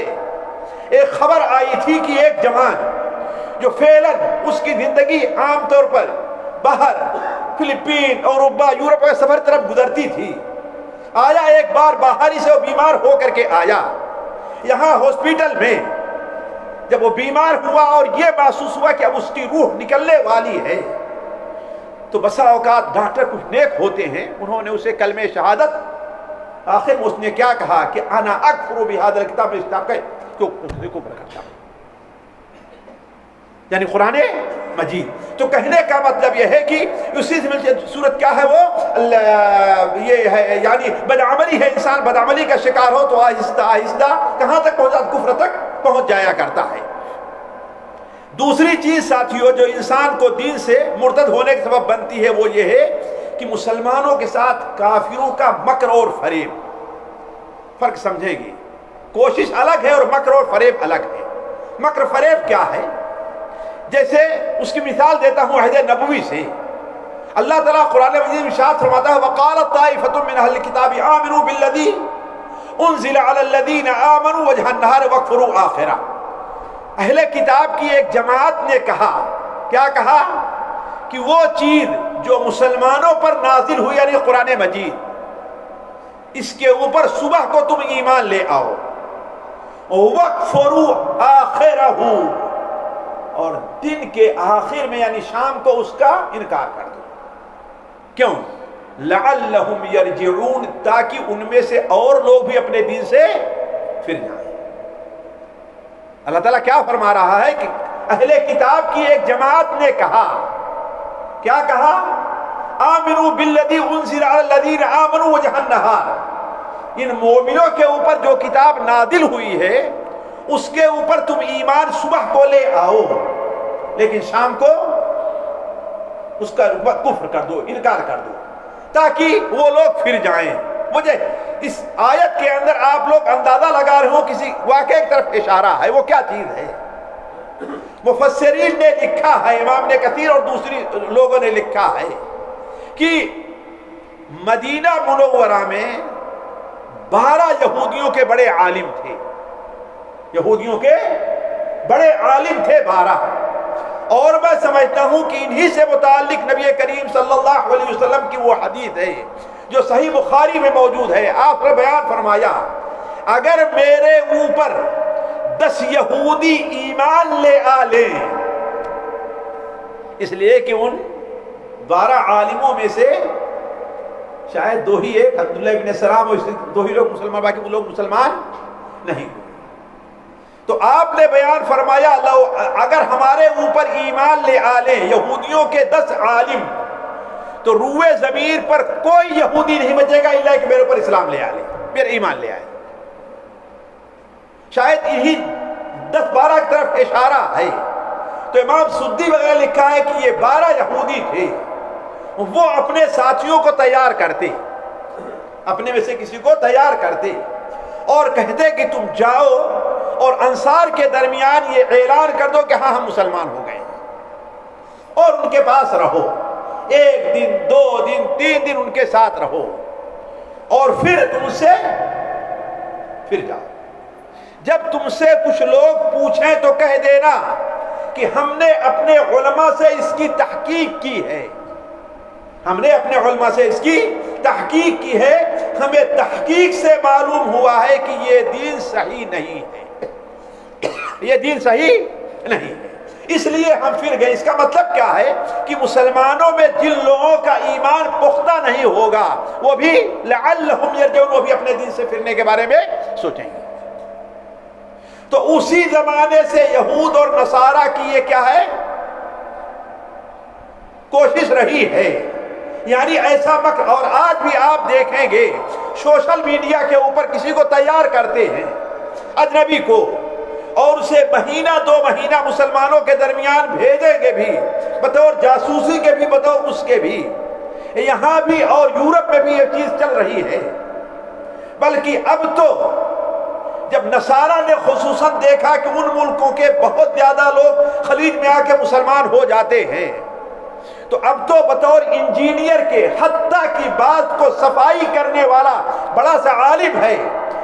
ایک خبر آئی تھی کہ ایک جوان جو فعلاً اس کی زندگی عام طور پر باہر فلپین، اوروپا، یورپ کے سفر طرف گزرتی تھی، آیا ایک بار باہر ہی سے وہ بیمار ہو کر کے آیا یہاں ہاسپٹل میں۔ جب وہ بیمار ہوا اور یہ محسوس ہوا کہ اب اس کی روح نکلنے والی ہے، تو بسا اوقات ڈاکٹر کچھ نیک ہوتے ہیں، انہوں نے اسے کلمہ شہادت، آخر میں اس نے کیا کہا کہ انا اکفر بہذا الکتاب، اس کتاب کا کفر کرتا ہوں، یعنی قرآن مجید۔ تو کہنے کا مطلب یہ ہے کہ اسی سے ملتی صورت کیا ہے، وہ یہ ہے، یعنی بدعملی ہے، انسان بدعملی کا شکار ہو تو آہستہ آہستہ کہاں تک پہنچا، کفر تک پہنچ جایا کرتا ہے۔ دوسری چیز ساتھیوں جو انسان کو دین سے مرتد ہونے کا سبب بنتی ہے، وہ یہ ہے کہ مسلمانوں کے ساتھ کافروں کا مکر اور فریب۔ فرق سمجھیں گے، کوشش الگ ہے اور مکر اور فریب الگ ہے۔ مکر فریب کیا ہے؟ جیسے اس کی مثال دیتا ہوں عہد نبوی سے، اللہ تعالیٰ قرآن مجید میں ارشاد فرماتا ہے وَقَالَتْ طَائِفَةٌ مِّنْ أَهْلِ الْكِتَابِ آمِنُوا بِالَّذِي أُنزِلَ عَلَى الَّذِينَ آمَنُوا وَجْهَ النَّهَارِ وَاكْفُرُوا آخِرَهُ۔ اہل کتاب کی ایک جماعت نے کہا، کیا کہا؟ کہ وہ چیز جو مسلمانوں پر نازل ہوئی، یعنی قرآن مجید، اس کے اوپر صبح کو تم ایمان لے آؤ، وَاكْفُرُوا آخِرَهُ، اور دن کے آخر میں یعنی شام کو اس کا انکار کر دو۔ کیوں؟ لعلہم یرجعون، تاکہ ان میں سے اور لوگ بھی اپنے دین سے پھر جائیں۔ اللہ تعالیٰ کیا فرما رہا ہے کہ اہل کتاب کی ایک جماعت نے کہا، کیا کہا؟ آمنوا بالذی انزل علی الذین آمنوا وجہ النہار، ان مومنوں کے اوپر جو کتاب نازل ہوئی ہے اس کے اوپر تم ایمان صبح کو لے آؤ، لیکن شام کو اس کا کفر کر دو، انکار کر دو، تاکہ وہ لوگ پھر جائیں۔ مجھے اس آیت کے اندر آپ لوگ اندازہ لگا رہے ہو کسی واقعے کی طرف اشارہ ہے، وہ کیا چیز ہے؟ مفسرین نے لکھا ہے، امام نے کثیر اور دوسری لوگوں نے لکھا ہے کہ مدینہ منورہ میں 12 یہودیوں کے بڑے عالم تھے، یہودیوں کے بڑے عالم تھے 12، اور میں سمجھتا ہوں کہ انہی سے متعلق نبی کریم صلی اللہ علیہ وسلم کی وہ حدیث ہے جو صحیح بخاری میں موجود ہے، آپ نے بیان فرمایا اگر میرے اوپر 10 یہودی ایمان لے آلیں، اس لیے کہ ان 12 عالموں میں سے شاید 2 ہی ایک عبداللہ ابن سلام اور 2 ہی لوگ مسلمان، باقی وہ لوگ مسلمان نہیں ہوئے. تو آپ نے بیان فرمایا اگر ہمارے اوپر ایمان لے آلیں یہودیوں کے 10 عالم، تو روئے ضمیر پر کوئی یہودی نہیں بچے گا الا کہ میرے اوپر اسلام لے آلے، میرے ایمان لے آئے. شاید یہی 10-12 کی طرف اشارہ ہے. تو امام سدی وغیرہ لکھا ہے کہ یہ 12 یہودی تھے، وہ اپنے ساتھیوں کو تیار کرتے، اپنے میں سے کسی کو تیار کرتے اور کہتے کہ تم جاؤ اور انصار کے درمیان یہ اعلان کر دو کہ ہاں ہم مسلمان ہو گئے، اور ان کے پاس رہو 1 دن 2 دن 3 دن ان کے ساتھ رہو، اور پھر تم سے پھر جاؤ. جب تم سے کچھ لوگ پوچھیں تو کہہ دینا کہ ہم نے اپنے علماء سے اس کی تحقیق کی ہے، ہم نے اپنے علماء سے اس کی تحقیق کی ہے، ہمیں تحقیق سے معلوم ہوا ہے کہ یہ دین صحیح نہیں ہے، یہ دین صحیح نہیں ہے، اس لیے ہم پھر گئے. اس کا مطلب کیا ہے کہ مسلمانوں میں جن لوگوں کا ایمان پختہ نہیں ہوگا وہ بھی لعلہم یرجعون، وہ بھی اپنے دین سے پھرنے کے بارے میں سوچیں گے. تو اسی زمانے سے یہود اور نصارہ کی یہ کیا ہے کوشش رہی ہے، یعنی ایسا مکر. اور آج بھی آپ دیکھیں گے سوشل میڈیا کے اوپر کسی کو تیار کرتے ہیں اجنبی کو، اور اسے مہینہ 2 مہینہ مسلمانوں کے درمیان بھیجیں گے بھی بطور جاسوسی کے بھی بطور اس کے بھی. یہاں بھی اور یورپ میں بھی یہ چیز چل رہی ہے. بلکہ اب تو جب نصارہ نے خصوصاً دیکھا کہ ان ملکوں کے بہت زیادہ لوگ خلیج میں آ کے مسلمان ہو جاتے ہیں، تو اب تو بطور انجینئر کے حتیٰ کی بات کو صفائی کرنے والا بڑا سا عالم ہے،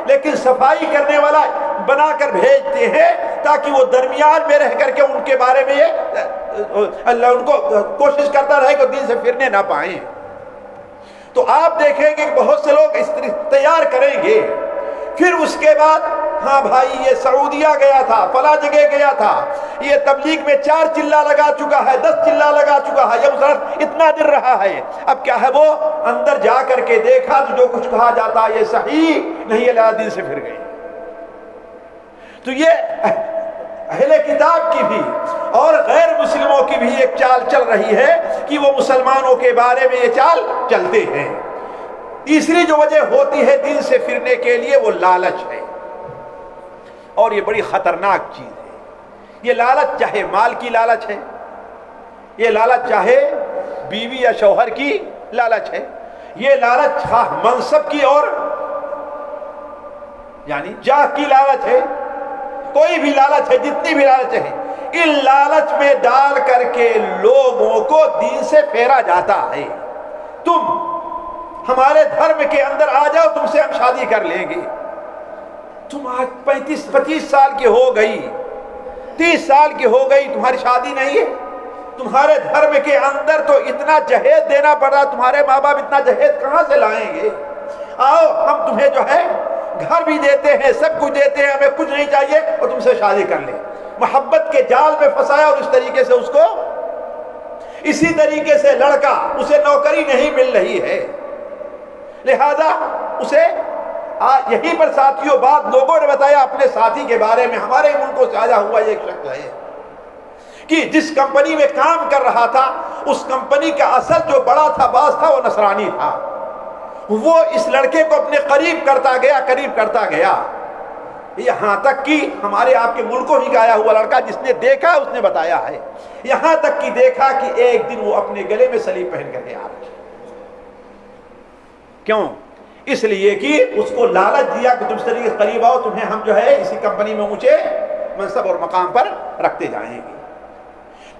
لیکن صفائی کرنے والا بنا کر بھیجتے ہیں تاکہ وہ درمیان میں رہ کر کے ان کے بارے میں اللہ ان کو کوشش کرتا رہے کہ دین سے پھرنے نہ پائیں. تو آپ دیکھیں گے کہ بہت سے لوگ اس طرح تیار کریں گے، پھر اس کے بعد ہاں بھائی یہ سعودیہ گیا تھا، فلاں جگہ گیا تھا، یہ تبلیغ میں 4 چلہ لگا چکا ہے، 10 چلہ لگا چکا ہے، یہ مسلمان اتنا دن رہا ہے. اب کیا ہے وہ اندر جا کر کے دیکھا تو جو کچھ کہا جاتا ہے یہ صحیح نہیں، اللہ دین سے پھر گئے. تو یہ اہل کتاب کی بھی اور غیر مسلموں کی بھی ایک چال چل رہی ہے کہ وہ مسلمانوں کے بارے میں یہ چال چلتے ہیں. تیسری جو وجہ ہوتی ہے دین سے پھرنے کے لیے وہ لالچ ہے، اور یہ بڑی خطرناک چیز ہے. یہ لالچ چاہے مال کی لالچ ہے، یہ لالچ چاہے بیوی یا شوہر کی لالچ ہے، یہ لالچ منصب کی اور یعنی جاہ کی لالچ ہے، کوئی بھی لالچ ہے، جتنی بھی لالچ ہے، ان لالچ میں ڈال کر کے لوگوں کو دین سے پھیرا جاتا ہے. تم ہمارے دھرم کے اندر آ جاؤ، تم سے ہم شادی کر لیں گے. تم آج 35-25 سال کی ہو گئی، 30 سال کی ہو گئی، تمہاری شادی نہیں ہے. تمہارے دھرم کے اندر تو اتنا جہیز دینا پڑ رہا، تمہارے ماں باپ اتنا جہیز کہاں سے لائیں گے؟ آؤ ہم تمہیں جو ہے گھر بھی دیتے ہیں، سب کچھ دیتے ہیں، ہمیں کچھ نہیں چاہیے اور تم سے شادی کر لیں. محبت کے جال میں پھنسایا، اور اس طریقے سے اس کو اسی طریقے سے لڑکا، اسے نوکری نہیں مل رہی ہے، لہذا اسے یہیں پر ساتھیوں بعد لوگوں نے بتایا اپنے ساتھی کے بارے میں، ہمارے ملکوں سے آیا ہوا ایک شخص ہے کہ جس کمپنی میں کام کر رہا تھا، اس کمپنی کا اصل جو بڑا تھا باز تھا وہ نصرانی تھا. وہ اس لڑکے کو اپنے قریب کرتا گیا، یہاں تک کہ ہمارے آپ کے ملکوں ہی کا آیا ہوا لڑکا جس نے دیکھا اس نے بتایا ہے، یہاں تک کہ دیکھا کہ ایک دن وہ اپنے گلے میں سلیب پہن کر کے آ رہا ہے. کیوں؟ اس لیے کہ اس کو لالچ دیا کہ تم اس طریقے سے قریب آؤ، تمہیں ہم جو ہے اسی کمپنی میں اونچے منصب اور مقام پر رکھتے جائیں گے.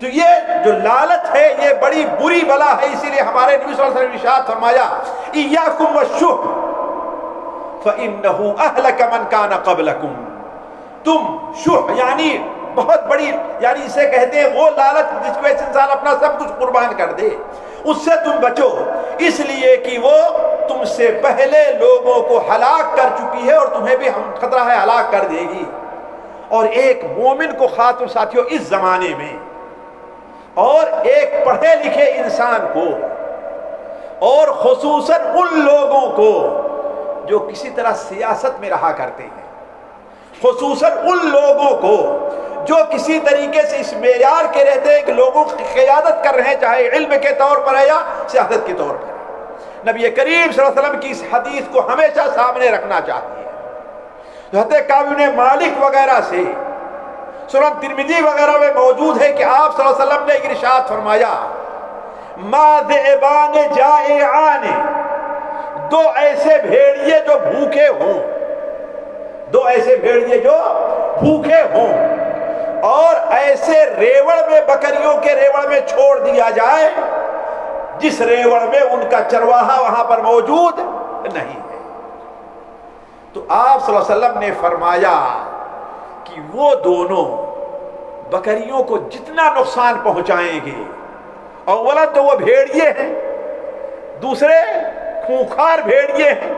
تو یہ جو لالچ ہے یہ بڑی بری بلا ہے. اسی لیے ہمارے نبی صلی اللہ علیہ وسلم نے ارشاد فرمایا ایاکم والشح فانه اهلك من كان قبلكم. تم شح یعنی بہت بڑی، یعنی اسے کہتے ہیں وہ لالچ جس کی وجہ سے انسان اپنا سب کچھ قربان کر دے. اس سے تم بچو، اس لیے کہ وہ تم سے پہلے لوگوں کو ہلاک کر چکی ہے اور تمہیں بھی خطرہ ہے ہلاک کر دے گی۔ اور ایک مومن کو خاص طور ساتھیوں اس زمانے میں، اور ایک پڑھے لکھے انسان کو، اور خصوصاً ان لوگوں کو جو کسی طرح سیاست میں رہا کرتے ہیں، خصوصاً ان لوگوں کو جو کسی طریقے سے اس معیار کے رہتے ہیں کہ لوگوں کی قیادت کر رہے ہیں، چاہے علم کے طور پر ہے یا سیاست کے طور پر۔ نبی کریم صلی اللہ علیہ وسلم کی اس حدیث کو ہمیشہ سامنے رکھنا چاہیے۔ حضرت کعب بن مالک وغیرہ سے سنن ترمذی وغیرہ میں موجود ہے کہ آپ صلی اللہ علیہ وسلم نے ارشاد فرمایا، ما ذئبان جائعان، دو ایسے بھیڑیے جو بھوکے ہوں، دو ایسے بھیڑیے جو بھوکے ہوں اور ایسے ریوڑ میں، بکریوں کے ریوڑ میں چھوڑ دیا جائے جس ریوڑ میں ان کا چرواہا وہاں پر موجود نہیں ہے، تو آپ صلی اللہ علیہ وسلم نے فرمایا کہ وہ دونوں بکریوں کو جتنا نقصان پہنچائیں گے، اولا تو وہ بھیڑیے ہیں، دوسرے خونخوار بھیڑیے ہیں،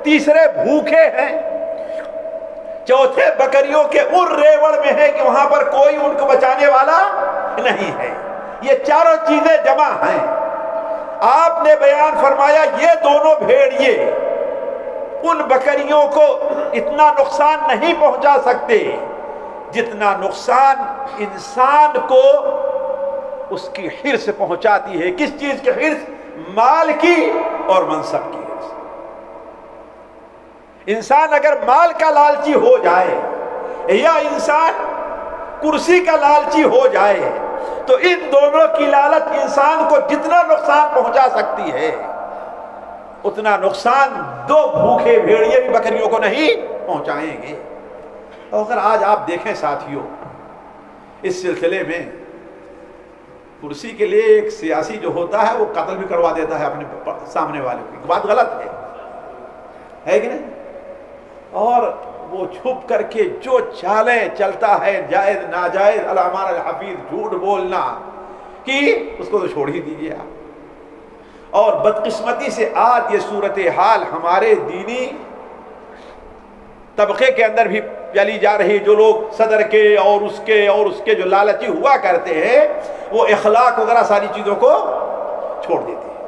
تیسرے بھوکے ہیں، چوتھے بکریوں کے ان ریوڑ میں ہے کہ وہاں پر کوئی ان کو بچانے والا نہیں ہے۔ یہ چاروں چیزیں جمع ہیں۔ آپ نے بیان فرمایا یہ دونوں بھیڑیے ان بکریوں کو اتنا نقصان نہیں پہنچا سکتے جتنا نقصان انسان کو اس کی حرص پہنچاتی ہے۔ کس چیز کی حرص؟ مال کی اور منصب کی حرص۔ انسان اگر مال کا لالچی ہو جائے یا انسان کرسی کا لالچی ہو جائے تو ان دونوں کی لالچ انسان کو جتنا نقصان پہنچا سکتی ہے اتنا نقصان دو بھوکے بھیڑیے بھی بکریوں کو نہیں پہنچائیں گے۔ اور اگر آج آپ دیکھیں ساتھیوں، اس سلسلے میں کرسی کے لیے ایک سیاسی جو ہوتا ہے وہ قتل بھی کروا دیتا ہے اپنے سامنے والے کی، بات غلط ہے کہ نہیں؟ اور وہ چھپ کر کے جو چالیں چلتا ہے، جائز ناجائز، علامہ الحفیظ، جھوٹ بولنا، کہ اس کو تو چھوڑ ہی دیجیے آپ۔ اور بدقسمتی سے آج یہ صورتحال ہمارے دینی طبقے کے اندر بھی چلی جا رہی، جو لوگ صدر کے اور اس کے جو لالچی ہوا کرتے ہیں وہ اخلاق وغیرہ ساری چیزوں کو چھوڑ دیتے ہیں۔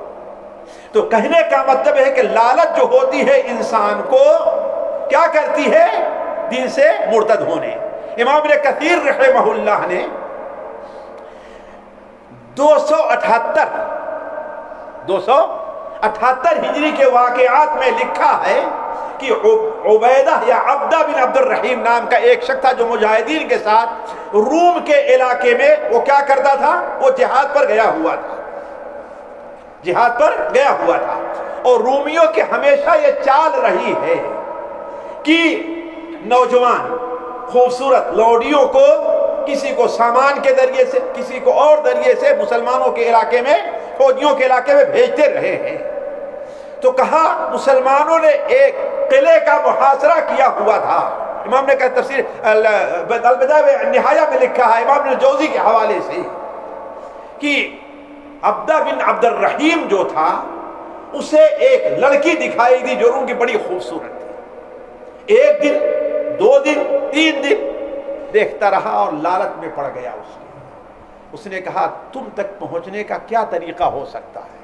تو کہنے کا مطلب ہے کہ لالچ جو ہوتی ہے انسان کو کیا کرتی ہے؟ دین سے مرتد ہونے۔ امام ابن کثیر رحمہ اللہ نے 278 ہجری کے واقعات میں لکھا ہے کہ عبیدہ یا عبدہ بن عبد الرحیم نام کا ایک شخص تھا جو مجاہدین کے ساتھ روم کے علاقے میں وہ کیا کرتا تھا؟ وہ جہاد پر گیا ہوا تھا، جہاد پر گیا ہوا تھا۔ اور رومیوں کے ہمیشہ یہ چال رہی ہے کہ نوجوان خوبصورت لوڈیوں کو کسی کو سامان کے ذریعے سے، کسی کو اور ذریعے سے مسلمانوں کے علاقے میں، فوجیوں کے علاقے میں بھیجتے رہے ہیں۔ تو کہا مسلمانوں نے ایک قلعے کا محاصرہ کیا ہوا تھا۔ امام نے کہا تفسیر البدایہ والنہایہ میں لکھا ہے امام ابن جوزی کے حوالے سے کہ عبدہ بن عبد الرحیم جو تھا اسے ایک لڑکی دکھائی دی جو ان کی بڑی خوبصورت تھی۔ ایک دن، 2 دن، 3 دن دیکھتا رہا اور لالچ میں پڑ گیا اس نے کہا تم تک پہنچنے کا کیا طریقہ ہو سکتا ہے؟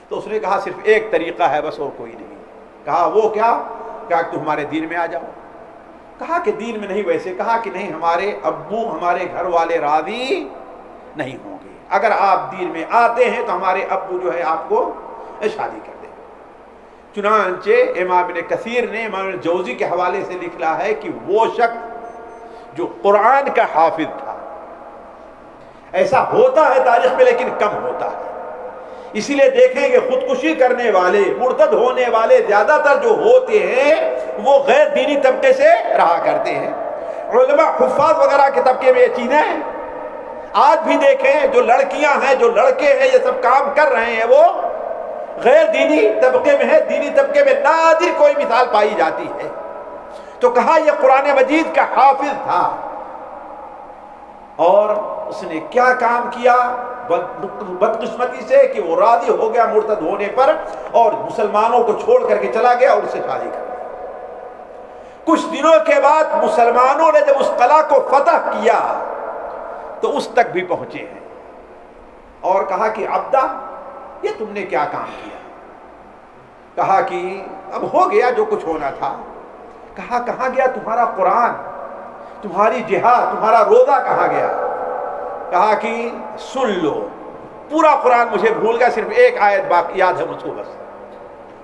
تو اس نے کہا صرف ایک طریقہ ہے بس، اور کوئی نہیں۔ کہا وہ کیا؟ کہا کہ تم ہمارے دین میں آ جاؤ۔ کہا کہ دین میں نہیں ویسے، کہا کہ نہیں ہمارے ابو، ہمارے گھر والے راضی نہیں ہوں گے، اگر آپ دین میں آتے ہیں تو ہمارے ابو جو ہے آپ کو شادی کر دیں۔ چنانچہ امام ابن کثیر نے امام ابن جوزی کے حوالے سے لکھا ہے کہ وہ شخص جو قرآن کا حافظ تھا، ایسا ہوتا ہے تاریخ میں لیکن کم ہوتا ہے، اسی لیے دیکھیں کہ خودکشی کرنے والے، مرتد ہونے والے زیادہ تر جو ہوتے ہیں وہ غیر دینی طبقے سے رہا کرتے ہیں۔ علماء حفاظ وغیرہ کے طبقے میں یہ چیزیں آج بھی دیکھیں، جو لڑکیاں ہیں، جو لڑکے ہیں، یہ سب کام کر رہے ہیں، وہ غیر دینی طبقے میں ہے۔ دینی طبقے میں نادر کوئی مثال پائی جاتی ہے۔ تو کہا یہ قرآن مجید کا حافظ تھا، اور اس نے کیا کام کیا؟ بدقسمتی سے کہ وہ راضی ہو گیا مرتد ہونے پر اور مسلمانوں کو چھوڑ کر کے چلا گیا اور اس سے شادی کر لی۔ کچھ دنوں کے بعد مسلمانوں نے جب اس قلعہ کو فتح کیا تو اس تک بھی پہنچے ہیں اور کہا کہ عبدہ یہ تم نے کیا کام کیا؟ کہا کہ اب ہو گیا جو کچھ ہونا تھا۔ کہا کہاں گیا تمہارا قرآن، تمہاری جہاد، تمہارا روزہ کہاں گیا؟ کہا کہ سن لو، پورا قرآن مجھے بھول گیا، صرف ایک آیت باقی یاد ہے مجھ کو، بس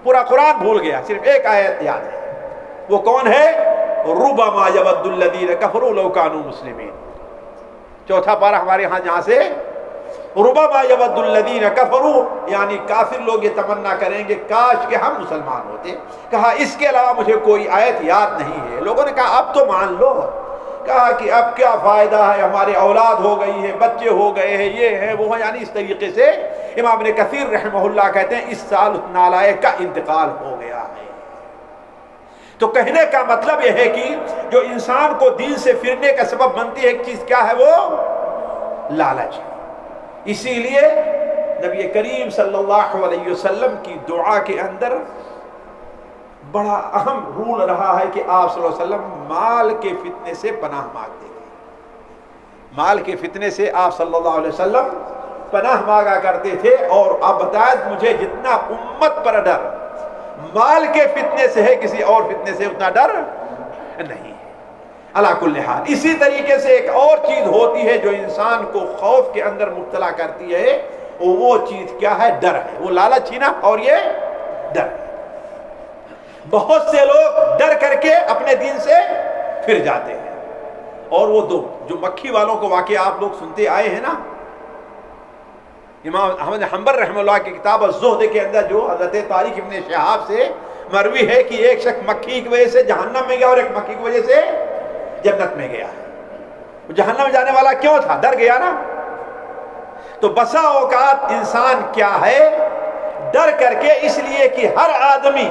پورا قرآن بھول گیا، صرف ایک آیت یاد ہے۔ وہ کون ہے؟ ربما یود الذین کفروا لو کانوا مسلمین، چوتھا پارہ ہمارے ہاں جہاں سے ربما یود الذین کفروا، یعنی کافر لوگ یہ تمنا کریں گے کاش کہ ہم مسلمان ہوتے۔ کہا اس کے علاوہ مجھے کوئی آیت یاد نہیں ہے۔ لوگوں نے کہا اب تو مان لو۔ کہا کہ اب کیا فائدہ ہے، ہمارے اولاد ہو گئی ہے، بچے ہو گئے ہیں، یہ ہے وہ ہے، یعنی اس طریقے سے امام ابن کثیر رحمہ اللہ کہتے ہیں اس سال اس نالائق کا انتقال ہو گیا ہے۔ تو کہنے کا مطلب یہ ہے کہ جو انسان کو دین سے پھرنے کا سبب بنتی ہے ایک چیز کیا ہے، وہ لالچ ہے۔ اسی لیے نبی کریم صلی اللہ علیہ وسلم کی دعا کے اندر بڑا اہم رول رہا ہے کہ آپ صلی اللہ علیہ وسلم مال کے فتنے سے پناہ مانگتے تھے۔ مال کے فتنے سے آپ صلی اللہ علیہ وسلم پناہ مانگا کرتے تھے، اور آپ بتائیں مجھے جتنا امت پر ڈر مال کے فتنے سے ہے کسی اور فتنے سے اتنا ڈر نہیں ہے۔ علی کل حال اسی طریقے سے ایک اور چیز ہوتی ہے جو انسان کو خوف کے اندر مبتلا کرتی ہے، وہ چیز کیا ہے؟ ڈر ہے۔ وہ لالچ ہی نا، اور یہ ڈر ہے۔ بہت سے لوگ ڈر کر کے اپنے دین سے پھر جاتے ہیں، اور وہ دو جو مکھی والوں کو واقعہ آپ لوگ سنتے آئے ہیں نا، امام احمد حنبل رحمہ اللہ کی کتاب الزہد کے اندر جو حضرت طارق ابن شہاب سے مروی ہے کہ ایک شخص مکھی کی وجہ سے جہنم میں گیا اور ایک مکھی کی وجہ سے جنت میں گیا ہے۔ جہنم میں جانے والا کیوں تھا؟ ڈر گیا نا۔ تو بسا اوقات انسان کیا ہے؟ ڈر کر کے، اس لیے کہ ہر آدمی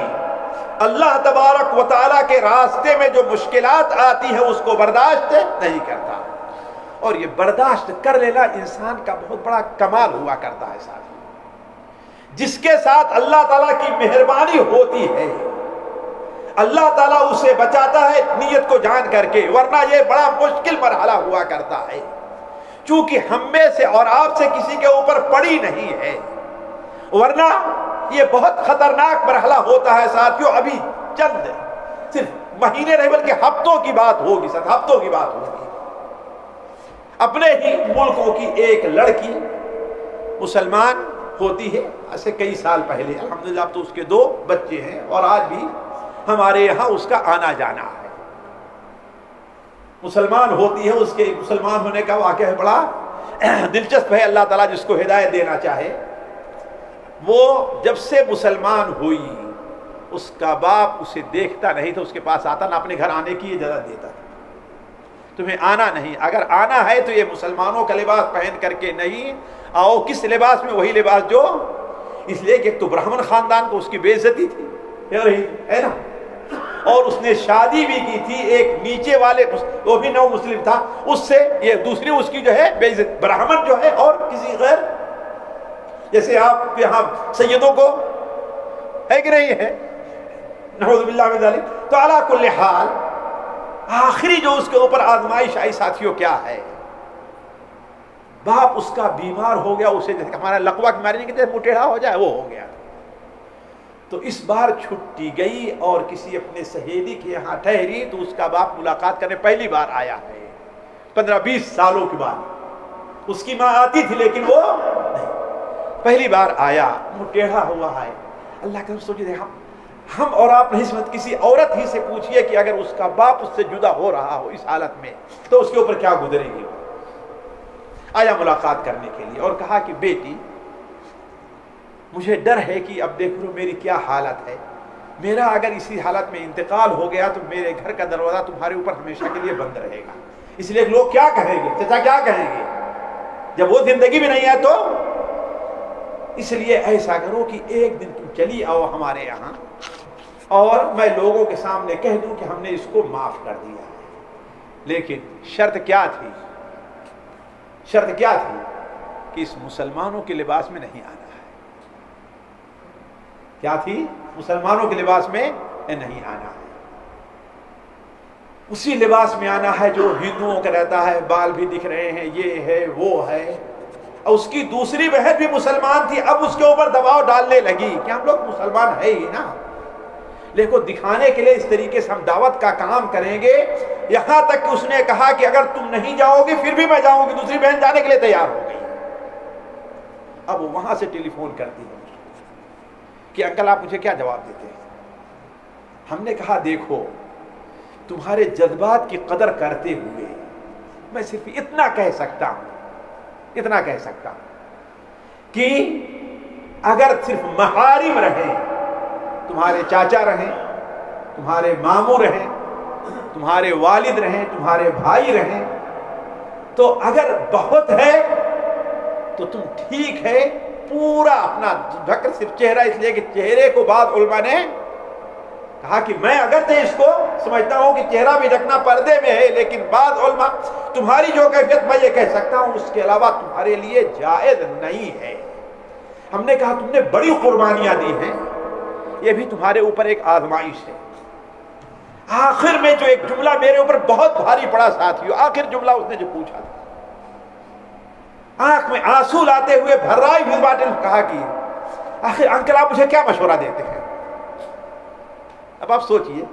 اللہ تبارک و تعالیٰ کے راستے میں جو مشکلات آتی ہیں اس کو برداشت نہیں کرتا، اور یہ برداشت کر لینا انسان کا بہت بڑا کمال ہوا کرتا ہے ساتھ، جس کے ساتھ اللہ تعالیٰ کی مہربانی ہوتی ہے، اللہ تعالیٰ اسے بچاتا ہے نیت کو جان کر کے، ورنہ یہ بڑا مشکل مرحلہ ہوا کرتا ہے، چونکہ ہم میں سے اور آپ سے کسی کے اوپر پڑی نہیں ہے، ورنہ یہ بہت خطرناک مرحلہ ہوتا ہے ساتھیوں۔ ابھی چند صرف مہینے نہیں بلکہ ہفتوں کی بات ہوگی، ہفتوں کی بات ہوگی، اپنے ہی ملکوں کی ایک لڑکی مسلمان ہوتی ہے، ایسے کئی سال پہلے، الحمدللہ اب تو اس کے 2 بچے ہیں، اور آج بھی ہمارے یہاں اس کا آنا جانا ہے۔ مسلمان ہوتی ہے، اس کے مسلمان ہونے کا واقعہ ہے بڑا دلچسپ ہے، اللہ تعالیٰ جس کو ہدایت دینا چاہے۔ وہ جب سے مسلمان ہوئی اس کا باپ اسے دیکھتا نہیں تھا، اس کے پاس آتا نہ اپنے گھر آنے کی اجازت دیتا تھا، تمہیں آنا نہیں، اگر آنا ہے تو یہ مسلمانوں کا لباس پہن کر کے نہیں آؤ۔ کس لباس میں؟ وہی لباس جو، اس لیے کہ تو برہمن خاندان کو اس کی بے عزتی تھی، ہے نا، اور اس نے شادی بھی کی تھی ایک نیچے والے، وہ بھی نو مسلم تھا، اس سے یہ دوسری اس کی جو ہے بے عزت، برہمن جو ہے اور کسی غیر، جیسے آپ یہاں سیدوں کو ہے کہ نہیں ہے، نعوذ باللہ من ذالک۔ تو علی کل حال آخری جو اس کے اوپر آزمائش آئی ساتھیوں کیا ہے؟ باپ اس کا بیمار ہو گیا، اسے جیسے ہمارا لقوا کی بیماری نہیں کہتے مٹیڑا ہو جائے، وہ ہو گیا۔ تو اس بار چھٹی گئی اور کسی اپنے سہیلی کے یہاں ٹھہری، تو اس کا باپ ملاقات کرنے پہلی بار آیا ہے 15-20 سالوں کے بعد۔ اس کی ماں آتی تھی لیکن وہ نہیں، پہلی بار آیا، مٹیڑا ہوا ہے۔ اللہ کے سوچے ہم اور آپ نسبت کسی عورت ہی سے پوچھئے کہ اگر اس کا باپ اس سے جدا ہو رہا ہو اس حالت میں تو اس کے اوپر کیا گزرے گی۔ آیا ملاقات کرنے کے لیے اور کہا کہ بیٹی مجھے ڈر ہے کہ اب دیکھ لو میری کیا حالت ہے، میرا اگر اسی حالت میں انتقال ہو گیا تو میرے گھر کا دروازہ تمہارے اوپر ہمیشہ کے لیے بند رہے گا، اس لیے لوگ کیا کہیں گے، چچا کیا کہیں گے، جب وہ زندگی بھی نہیں ہے تو اس لیے ایسا کرو کہ ایک دن تم چلی آؤ ہمارے یہاں اور میں لوگوں کے سامنے کہہ دوں کہ ہم نے اس کو معاف کر دیا ہے۔ لیکن شرط کیا تھی؟ شرط کیا تھی کہ اس مسلمانوں کے لباس میں نہیں آنا ہے. کیا تھی؟ مسلمانوں کے لباس میں نہیں آنا ہے. اسی لباس میں آنا ہے جو ہندوؤں کا رہتا ہے، بال بھی دکھ رہے ہیں، یہ ہے وہ ہے. اور اس کی دوسری بہن بھی مسلمان تھی، اب اس کے اوپر دباؤ ڈالنے لگی کہ ہم لوگ مسلمان ہے ہی نا، لیکن دکھانے کے لیے اس طریقے سے ہم دعوت کا کام کریں گے. یہاں تک کہ اس نے کہا کہ اگر تم نہیں جاؤ گی پھر بھی میں جاؤں گی. دوسری بہن جانے کے لیے تیار ہو گئی. اب وہاں سے ٹیلی فون کرتی ہے کہ انکل آپ مجھے کیا جواب دیتے ہیں؟ ہم نے کہا دیکھو تمہارے جذبات کی قدر کرتے ہوئے میں صرف اتنا کہہ سکتا ہوں کہ اگر صرف محارم رہیں، تمہارے چاچا رہیں، تمہارے ماموں رہیں، تمہارے والد رہیں، تمہارے بھائی رہیں، تو اگر بہت ہے تو تم ٹھیک ہے پورا اپنا ڈھکر، صرف چہرہ، اس لیے کہ چہرے کو بعض علماء نے کہا کہ میں اگرچہ اس کو سمجھتا ہوں کہ چہرہ بھی ڈھکنا پردے میں ہے، لیکن بعض علماء تمہاری جو کیفیت میں یہ کہہ سکتا ہوں اس کے علاوہ تمہارے لیے جائز نہیں ہے. ہم نے کہا تم نے بڑی قربانیاں دی ہیں، یہ بھی تمہارے اوپر ایک آزمائش ہے. آخر میں جو ایک جملہ میرے اوپر بہت بھاری پڑا ساتھیو، آخر جملہ اس نے جو پوچھا تھا، آنکھ میں آنسو لاتے ہوئے بھرائی ہوئی باتیں کہا کہ آخر انکل آپ مجھے کیا مشورہ دیتے ہیں؟ اب آپ سوچئے،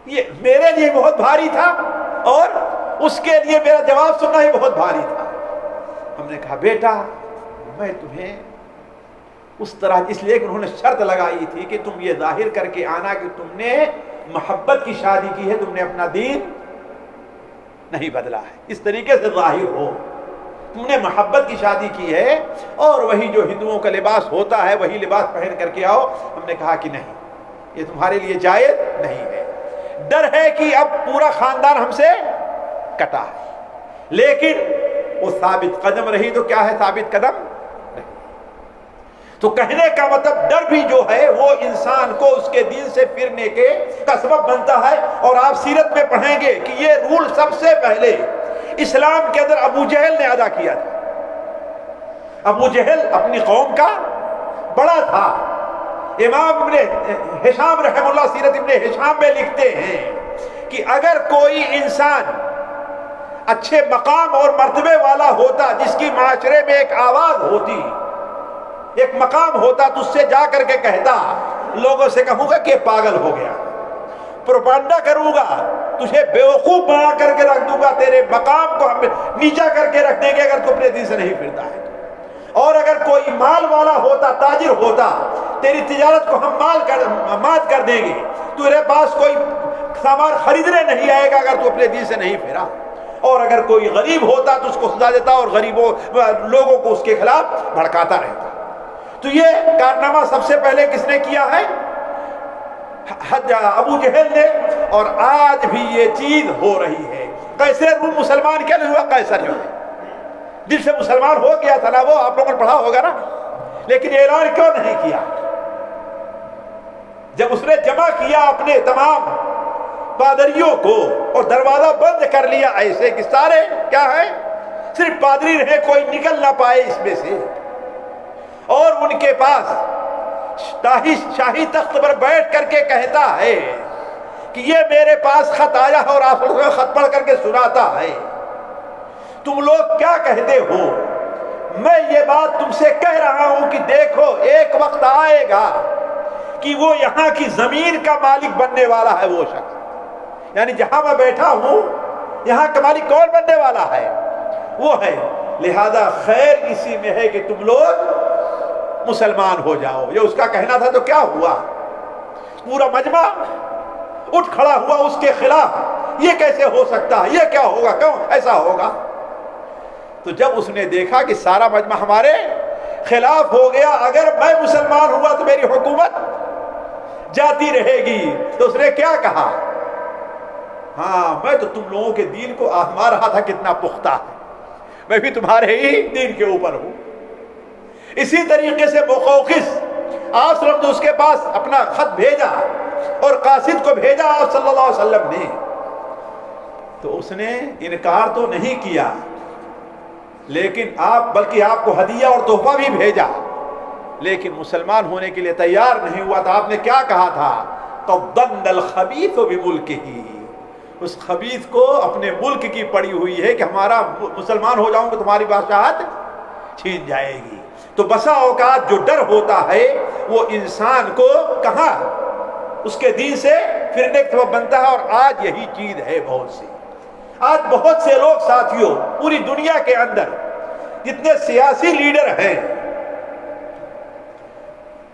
یہ میرے لیے بہت بھاری تھا اور اس کے لیے میرا جواب سننا ہی بہت بھاری تھا. ہم نے کہا بیٹا میں تمہیں اس طرح، اس لیے کہ انہوں نے شرط لگائی تھی کہ تم یہ ظاہر کر کے آنا کہ تم نے محبت کی شادی کی ہے، تم نے اپنا دین نہیں بدلا ہے، اس طریقے سے ظاہر ہو تم نے محبت کی شادی کی ہے اور وہی جو ہندوؤں کا لباس ہوتا ہے وہی لباس پہن کر کے آؤ. ہم نے کہا کہ نہیں، یہ تمہارے لیے جائز نہیں ہے. ڈر ہے کہ اب پورا خاندان ہم سے کٹا ہے، لیکن وہ ثابت قدم رہی. تو کیا ہے ثابت قدم رہی؟ تو کہنے کا مطلب ڈر بھی جو ہے وہ انسان کو اس کے دین سے پھرنے کے کا سبب بنتا ہے. اور آپ سیرت میں پڑھیں گے کہ یہ رول سب سے پہلے اسلام کے اندر ابو جہل نے ادا کیا تھا. ابو جہل اپنی قوم کا بڑا تھا. امام ابن ہشام رحم اللہ سیرت ابن ہشام میں لکھتے ہیں کہ اگر کوئی انسان اچھے مقام اور مرتبے والا ہوتا، جس کی معاشرے میں ایک آواز ہوتی، ایک مقام ہوتا، تو اس سے جا کر کے کہتا، لوگوں سے کہوں گا کہ پاگل ہو گیا، پروپاگنڈا کروں گا، تجھے بیوقوف بنا کر کے رکھ دوں گا، تیرے مقام کو ہم نیچا کر کے رکھ دیں گے اگر تو اپنے دین سے نہیں پھرتا ہے. اور اگر کوئی مال والا ہوتا، تاجر ہوتا، تیری تجارت کو ہم مات کر دیں گے، تیرے پاس کوئی سامان خریدنے نہیں آئے گا اگر تو اپنے دین سے نہیں پھرا. اور اگر کوئی غریب ہوتا تو اس کو سزا دیتا اور غریبوں لوگوں کو اس کے خلاف بھڑکاتا رہتا. تو یہ کارنامہ سب سے پہلے کس نے کیا ہے؟ ابو جہل نے. اور آج بھی یہ چیز ہو رہی ہے. قیصر روم مسلمان کیا نہیں ہوا؟ قیصر جو ہے دل سے مسلمان ہو گیا تھا نا، وہ آپ لوگوں نے پڑھا ہوگا نا، لیکن اعلان کیوں نہیں کیا؟ جب اس نے جمع کیا اپنے تمام پادریوں کو اور دروازہ بند کر لیا ایسے کہ سارے کیا ہے، صرف پادری رہے، کوئی نکل نہ پائے اس میں سے، اور ان کے پاس شاہی تخت پر بیٹھ کر کے کہتا ہے کہ یہ میرے پاس خط آیا ہے اور آپ خط پڑھ کر کے سناتا ہے، تم لوگ کیا کہتے ہو؟ میں یہ بات تم سے کہہ رہا ہوں کہ دیکھو ایک وقت آئے گا کہ وہ یہاں کی زمین کا مالک بننے والا ہے وہ شخص، یعنی جہاں میں بیٹھا ہوں یہاں کا مالک کون بننے والا ہے؟ وہ ہے. لہذا خیر اسی میں ہے کہ تم لوگ مسلمان ہو جاؤ. یہ اس کا کہنا تھا. تو کیا ہوا؟ پورا مجمع اٹھ کھڑا ہوا اس کے خلاف. یہ کیسے ہو سکتا ہے؟ یہ کیا ہوگا؟ کیوں ایسا ہوگا؟ تو جب اس نے دیکھا کہ سارا مجمع ہمارے خلاف ہو گیا، اگر میں مسلمان ہوا تو میری حکومت جاتی رہے گی، تو اس نے کیا کہا؟ ہاں میں تو تم لوگوں کے دین کو آزما رہا تھا کتنا پختہ ہے، میں بھی تمہارے ہی دین کے اوپر ہوں. اسی طریقے سے مقوقس آپ صلی اللہ علیہ وسلم اس کے پاس اپنا خط بھیجا اور قاصد کو بھیجا آپ صلی اللہ علیہ وسلم نے، تو اس نے انکار تو نہیں کیا، لیکن بلکہ آپ کو ہدیہ اور تحفہ بھی بھیجا، لیکن مسلمان ہونے کے لیے تیار نہیں ہوا تو آپ نے کیا کہا تھا؟ قَضَّنَّ الْخَبِيثُ بِمُلْكِهِ، اس خبیث کو اپنے ملک کی پڑی ہوئی ہے کہ ہمارا مسلمان ہو جاؤں گا تمہاری بادشاہت چھین جائے گی۔ تو بسا اوقات جو ڈر ہوتا ہے وہ انسان کو کہاں اس کے دین سے پھرنے کا سبب بنتا ہے، اور آج یہی چیز ہے بہت سی۔ آج بہت سے لوگ ساتھیوں پوری دنیا کے اندر جتنے سیاسی لیڈر ہیں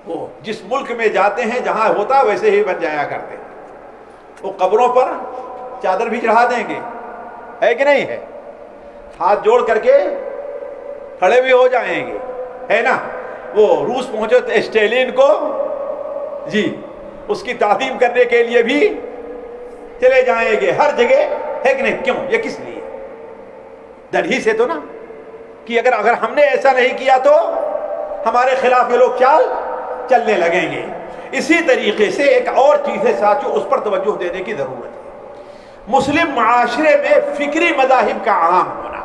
وہ جس ملک میں جاتے ہیں جہاں ہوتا ویسے ہی بن جایا کرتے ہیں۔ وہ قبروں پر چادر بھی چڑھا دیں گے، ہے کہ نہیں ہے؟ ہاتھ جوڑ کر کے کھڑے بھی ہو جائیں گے، ہے نا؟ وہ روس پہنچے تو اسٹیلین کو جی اس کی تعظیم کرنے کے لیے بھی چلے جائیں گے ہر جگہ، ہے کہ نہیں؟ کیوں؟ یہ کس لیے؟ ڈر ہی سے تو نا، کہ اگر ہم نے ایسا نہیں کیا تو ہمارے خلاف یہ لوگ چال چلنے لگیں گے۔ اسی طریقے سے ایک اور چیز ہے ساتھیوں، اس پر توجہ دینے کی ضرورت ہے۔ مسلم معاشرے میں فکری مذاہب کا عام ہونا۔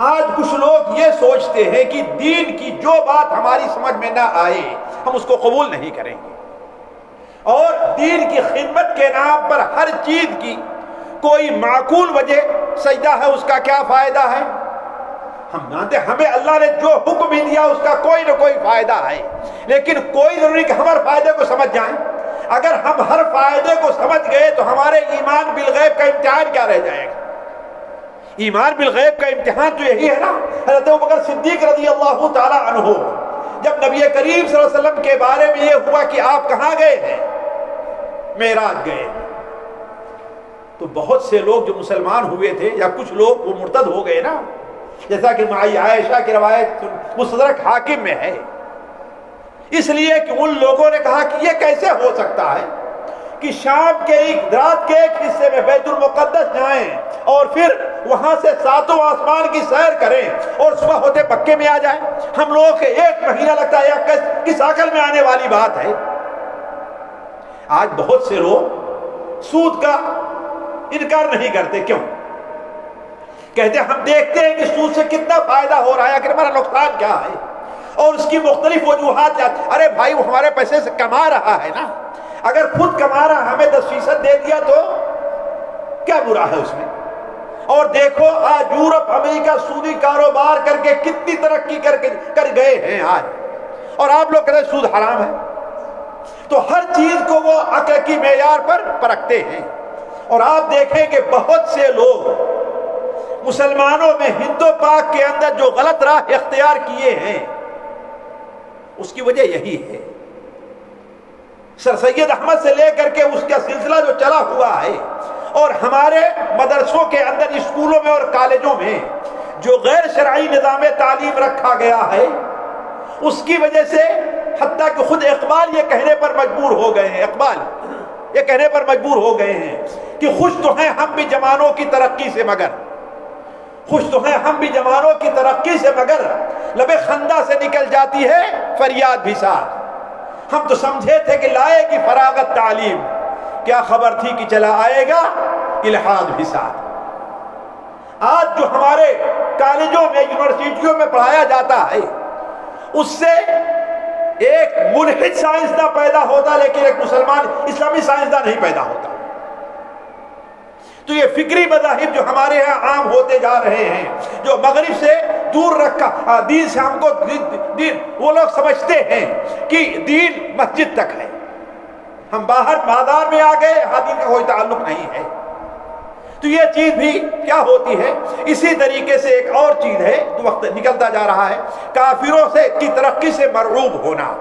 آج کچھ لوگ یہ سوچتے ہیں کہ دین کی جو بات ہماری سمجھ میں نہ آئے ہم اس کو قبول نہیں کریں گے، اور دین کی خدمت کے نام پر ہر چیز کی کوئی معقول وجہ، سجدہ ہے اس کا کیا فائدہ ہے؟ ہم مانتے ہمیں اللہ نے جو حکم ہی دیا اس کا کوئی نہ کوئی فائدہ ہے، لیکن کوئی ضروری کہ ہم ہر فائدے کو سمجھ جائیں۔ اگر ہم ہر فائدے کو سمجھ گئے تو ہمارے ایمان بالغیب کا امتحان کیا رہ جائے گا؟ ایمان بالغیب کا امتحان تو یہی ہے نا۔ حضرت ابوبکر صدیق رضی اللہ تعالی عنہ جب نبی کریم صلی اللہ علیہ وسلم کے بارے میں یہ ہوا کہ آپ کہاں گئے ہیں؟ معراج گئے، تو بہت سے لوگ جو مسلمان ہوئے تھے یا کچھ لوگ وہ مرتد ہو گئے نا، جیسا کہ عائشہ کی روایت مستدرک حاکم میں ہے۔ اس لیے کہ ان لوگوں نے کہا کہ یہ کیسے ہو سکتا ہے کہ شام کے رات کے ایک حصے میں بیت المقدس جائیں اور پھر وہاں سے ساتوں آسمان کی سیر کریں اور صبح ہوتے مکے میں آ جائیں؟ ہم لوگوں کے ایک مہینہ لگتا ہے، یا کس عقل میں آنے والی بات ہے؟ آج بہت سے لوگ سود کا انکار نہیں کرتے، کیوں؟ کہتے ہیں ہم دیکھتے ہیں کہ سود سے کتنا فائدہ ہو رہا ہے، آخر ہمارا نقصان کیا ہے؟ اور اس کی مختلف وجوہات۔ ارے بھائی وہ ہمارے پیسے سے کما رہا ہے نا، اگر خود کما رہا ہمیں 10% دے دیا تو کیا برا ہے اس میں؟ اور دیکھو آج یورپ امریکہ سودی کاروبار کر کے کتنی ترقی کر گئے ہیں آج، اور آپ لوگ کہتے ہیں سود حرام ہے۔ تو ہر چیز کو وہ عقل کی معیار پر پرکھتے ہیں، اور آپ دیکھیں کہ بہت سے لوگ مسلمانوں میں ہند و پاک کے اندر جو غلط راہ اختیار کیے ہیں اس کی وجہ یہی ہے۔ سر سید احمد سے لے کر کے اس کا سلسلہ جو چلا ہوا ہے، اور ہمارے مدرسوں کے اندر اسکولوں میں اور کالجوں میں جو غیر شرعی نظام تعلیم رکھا گیا ہے، اس کی وجہ سے حتیٰ کہ خود اقبال یہ کہنے پر مجبور ہو گئے ہیں، اقبال یہ کہنے پر مجبور ہو گئے ہیں کہ خوش تو ہیں ہم بھی جوانوں کی ترقی سے، مگر خوش تو ہیں ہم بھی جوانوں کی ترقی سے، مگر لبے خندہ سے نکل جاتی ہے فریاد بھی ساتھ۔ ہم تو سمجھے تھے کہ لائے گی فراغت تعلیم، کیا خبر تھی کہ چلا آئے گا الحاد بھی ساتھ۔ آج جو ہمارے کالجوں میں یونیورسٹیوں میں پڑھایا جاتا ہے اس سے ایک ملحد سائنسداں پیدا ہوتا لیکن ایک مسلمان اسلامی سائنسداں نہیں پیدا ہوتا۔ تو یہ فکری مذاہب جو ہمارے یہاں عام ہوتے جا رہے ہیں، جو مغرب سے دور رکھا دین سے ہم کو دین، وہ لوگ سمجھتے ہیں کہ دین مسجد تک ہے، ہم باہر بازار میں آ گئے، ہاں دین کا کوئی تعلق نہیں ہے۔ تو یہ چیز بھی کیا ہوتی ہے؟ اسی طریقے سے ایک اور چیز ہے جو وقت نکلتا جا رہا ہے، کافروں سے کی ترقی سے مرعوب ہونا،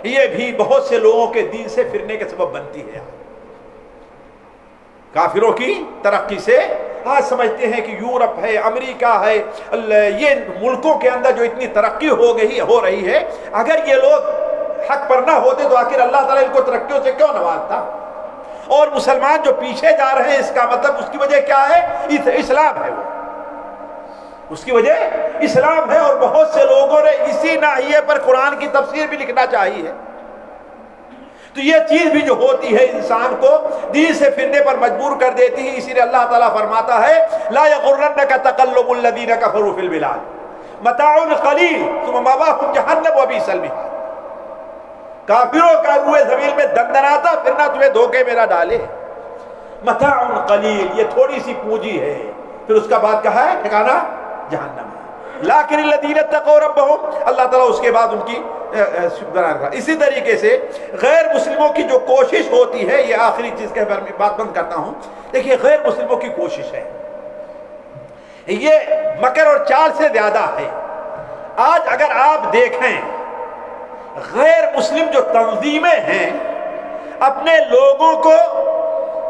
یہ بھی بہت سے لوگوں کے دین سے پھرنے کے سبب بنتی ہے۔ کافروں کی ترقی سے آج سمجھتے ہیں کہ یورپ ہے، امریکہ ہے، یہ ملکوں کے اندر جو اتنی ترقی ہو رہی ہے، اگر یہ لوگ حق پر نہ ہوتے تو آخر اللہ تعالیٰ ان کو ترقیوں سے کیوں نوازتا؟ اور مسلمان جو پیچھے جا رہے ہیں، اس کا مطلب اس کی وجہ کیا ہے؟ اسلام ہے، وہ اس کی وجہ اسلام ہے۔ اور بہت سے لوگوں نے اسی ناحیے پر قرآن کی تفسیر بھی لکھنا چاہیے۔ تو یہ چیز بھی جو ہوتی ہے انسان کو دین سے پھرنے پر مجبور کر دیتی ہے. اسی لیے اللہ تعالیٰ فرماتا ہے لا یغرنک تقلب الذین کفروا فی البلاد متاع قلیل ثم مأواہم جہنم وبئس المہاد. کافروں کا روئے زمین میں دندناتا پھرنا تمہیں دھوکے میں نہ ڈالے. متاع قلیل، یہ تھوڑی سی پونجی ہے، پھر اس کا بعد کہا ہے ٹھکانہ جہنم ہے. لیکن الذین اتقوا ربہم، اللہ تعالیٰ اس کے بعد ان کی اسی طریقے سے غیر مسلموں کی جو کوشش ہوتی ہے، یہ آخری چیز کے بارے میں بات بند کرتا ہوں. دیکھیے غیر مسلموں کی کوشش ہے، یہ مکر اور چال سے زیادہ ہے. آج اگر آپ دیکھیں غیر مسلم جو تنظیمیں ہیں اپنے لوگوں کو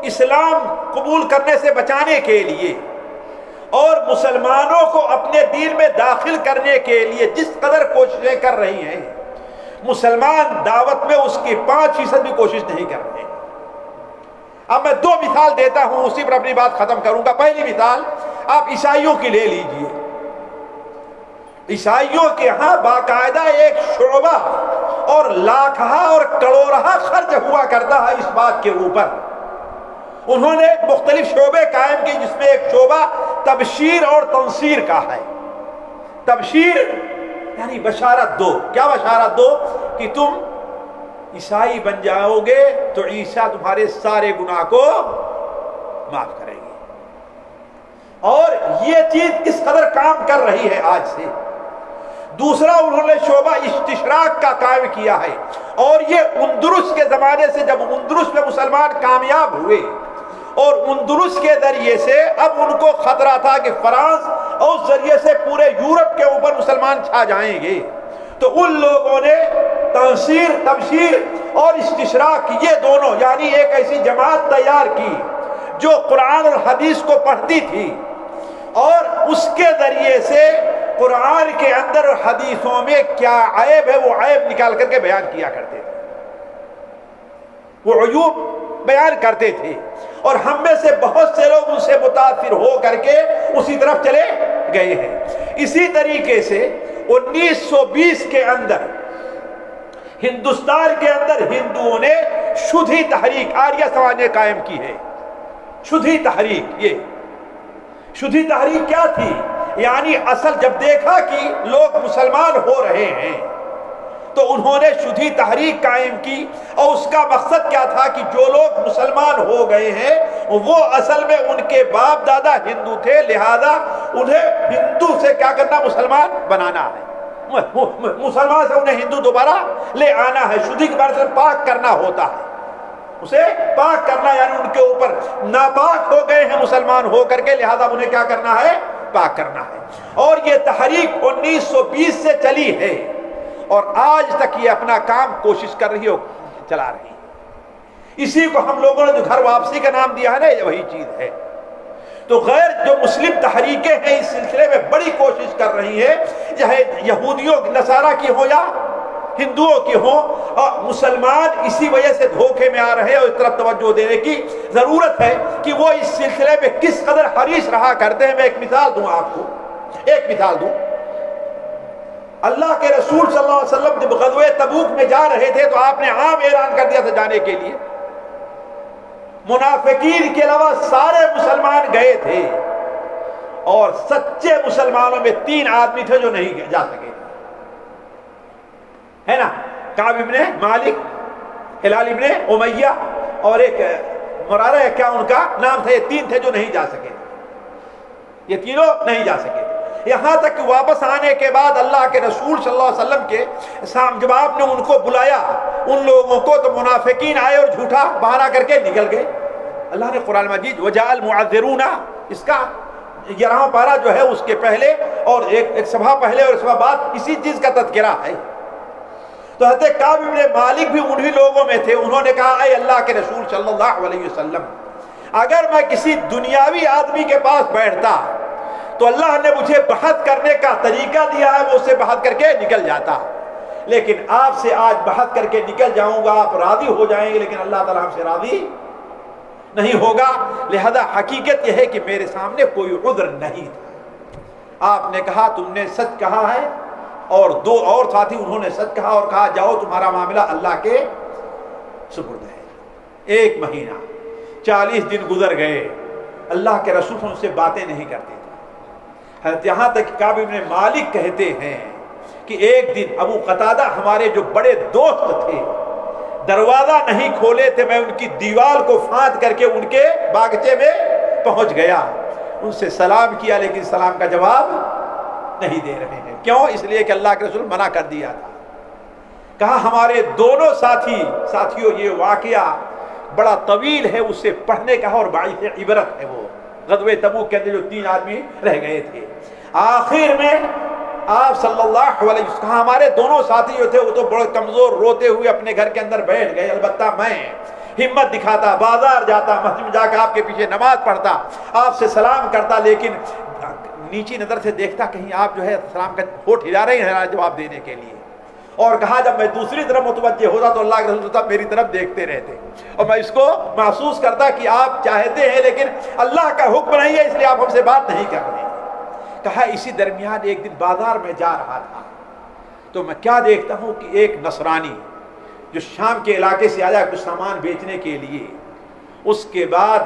اسلام قبول کرنے سے بچانے کے لیے اور مسلمانوں کو اپنے دین میں داخل کرنے کے لیے جس قدر کوششیں کر رہی ہیں، مسلمان دعوت میں اس کی 5% بھی کوشش نہیں کر رہے. اب میں 2 مثال دیتا ہوں، اسی پر اپنی بات ختم کروں گا. پہلی مثال آپ عیسائیوں کی لے لیجئے. عیسائیوں کے ہاں باقاعدہ ایک شعبہ اور لاکھہ اور کروڑہ خرچ ہوا کرتا ہے اس بات کے اوپر. انہوں نے مختلف شعبے قائم کی، جس میں ایک شعبہ تبشیر اور تنصیر کا ہے. تبشیر یعنی بشارت دو. کیا بشارت دو؟ کہ تم عیسائی بن جاؤ گے تو عیسیٰ تمہارے سارے گناہ کو معاف کریں گے. اور یہ چیز کس قدر کام کر رہی ہے آج سے. دوسرا انہوں نے شعبہ استشراق کا قائم کیا ہے، اور یہ اندلس کے زمانے سے جب اندلس میں مسلمان کامیاب ہوئے اور اندلس کے ذریعے سے اب ان کو خطرہ تھا کہ فرانس اور اس ذریعے سے پورے یورپ کے اوپر مسلمان چھا جائیں گے، تو ان لوگوں نے تبشیر اور استشراق یہ دونوں یعنی ایک ایسی جماعت تیار کی جو قرآن اور حدیث کو پڑھتی تھی اور اس کے ذریعے سے قرآن کے اندر اور حدیثوں میں کیا عیب ہے وہ عیب نکال کر کے بیان کیا کرتے تھے، وہ عیوب بیان کرتے تھے. اور ہم میں سے بہت سے لوگ ان سے متاثر ہو کر کے اسی طرف چلے گئے ہیں. اسی طریقے سے 1920 کے اندر ہندوستان کے اندر ہندوؤں نے شدھی تحریک آریہ سماج نے قائم کی ہے. شدھی تحریک، یہ شدھی تحریک کیا تھی؟ یعنی اصل جب دیکھا کہ لوگ مسلمان ہو رہے ہیں تو انہوں نے شدھی تحریک قائم کی، اور اس کا مقصد کیا تھا کہ جو لوگ مسلمان ہو گئے ہیں وہ اصل میں ان کے باپ دادا ہندو تھے، لہذا انہیں ہندو سے کیا کرنا؟ مسلمان بنانا ہے. مسلمان سے انہیں ہندو دوبارہ لے آنا ہے. شدھی کے بارے سے پاک کرنا ہوتا ہے، اسے پاک کرنا، یعنی ان کے اوپر ناپاک ہو گئے ہیں مسلمان ہو کر کے، لہذا انہیں کیا کرنا ہے؟ پاک کرنا ہے. اور یہ تحریک 1920 سے چلی ہے اور آج تک یہ اپنا کام کوشش کر رہی ہے، چلا رہی ہے. اسی کو ہم لوگوں نے جو گھر واپسی کا نام دیا ہے نا، یہ وہی چیز ہے. تو غیر جو مسلم تحریکیں ہیں اس سلسلے میں بڑی کوشش کر رہی ہیں، چاہے یہودیوں نصارہ کی ہو یا ہندوؤں کی ہو، اور مسلمان اسی وجہ سے دھوکے میں آ رہے ہیں. اور اس طرف توجہ دینے کی ضرورت ہے کہ وہ اس سلسلے میں کس قدر حریص رہا کرتے ہیں. میں ایک مثال دوں آپ کو، ایک مثال دوں. اللہ کے رسول صلی اللہ علیہ وسلم جب غزوہ تبوک میں جا رہے تھے تو آپ نے عام اعلان کر دیا تھا جانے کے لیے. منافقین کے علاوہ سارے مسلمان گئے تھے، اور سچے مسلمانوں میں 3 آدمی تھے جو نہیں جا سکے، ہے نا؟ کعب ابن مالک، ہلال ابن امیہ، اور ایک مرارہ ہے کیا ان کا نام تھا. یہ 3 تھے جو نہیں جا سکے، یہ تینوں نہیں جا سکے. یہاں تک کہ واپس آنے کے بعد اللہ کے رسول صلی اللہ علیہ وسلم کے جب آپ نے ان کو بلایا ان لوگوں کو، تو منافقین آئے اور جھوٹا بہانہ کر کے نکل گئے. اللہ نے قرآن مجید وجاء المعذرون، اس کا 11واں پارہ جو ہے اس کے پہلے اور ایک صفحہ پہلے اور صفحہ بعد اسی چیز کا تذکرہ ہے. تو حضرت کعب بن مالک بھی انہی لوگوں میں تھے. انہوں نے کہا اے اللہ کے رسول صلی اللہ علیہ وسلم، اگر میں کسی دنیاوی آدمی کے پاس بیٹھتا تو اللہ نے مجھے بحث کرنے کا طریقہ دیا ہے، وہ اسے بحث کر کے نکل جاتا، لیکن آپ سے آج بحث کر کے نکل جاؤں گا، آپ راضی ہو جائیں گے، لیکن اللہ تعالیٰ ہم سے راضی نہیں ہوگا. لہذا حقیقت یہ ہے کہ میرے سامنے کوئی عذر نہیں تھا. آپ نے کہا تم نے سچ کہا ہے، اور 2 اور ساتھی انہوں نے سچ کہا اور کہا جاؤ تمہارا معاملہ اللہ کے سپرد ہے۔ 1 مہینہ 40 دن گزر گئے، اللہ کے رسول ان سے باتیں نہیں کرتے تھے، حضرت یہاں تک کعب بن مالک کہتے ہیں کہ ایک دن ابو قتادہ ہمارے جو بڑے دوست تھے دروازہ نہیں کھولے تھے، میں ان کی دیوار کو پھاند کر کے ان کے باغچے میں پہنچ گیا، ان سے سلام کیا لیکن سلام کا جواب نہیں دے رہے ہیں۔ کیوں؟ اس لیے کہ اللہ کے رسول منع کر دیا تھا۔ کہا ہمارے دونوں ساتھیوں یہ واقعہ بڑا طویل ہے، اس سے پڑھنے کا اور باعث عبرت ہے۔ وہ غزوہ تبوک کے اندر جو 3 آدمی رہ گئے تھے، آخر میں آپ صلی اللہ علیہ وسلم، کہا ہمارے دونوں ساتھی جو تھے وہ تو بڑے کمزور روتے ہوئے اپنے گھر کے اندر بیٹھ گئے، البتہ میں ہمت دکھاتا، بازار جاتا، مسجد میں جا کے آپ کے پیچھے نماز پڑھتا، آپ سے سلام کرتا، لیکن نیچی نظر سے دیکھتا کہیں آپ جو ہے سلام کا ہونٹ ہلا رہے ہیں جواب دینے کے لیے۔ اور کہا جب میں دوسری طرف متوجہ ہوتا تو اللہ کے رسول صاحب میری طرف دیکھتے رہتے، اور میں اس کو محسوس کرتا کہ آپ چاہتے ہیں لیکن اللہ کا حکم نہیں ہے، اس لیے آپ ہم سے بات نہیں کر رہے ہیں۔ کہا اسی درمیان ایک دن بازار میں جا رہا تھا تو میں کیا دیکھتا ہوں کہ ایک نصرانی جو شام کے علاقے سے آیا کچھ سامان بیچنے کے لیے، اس کے بعد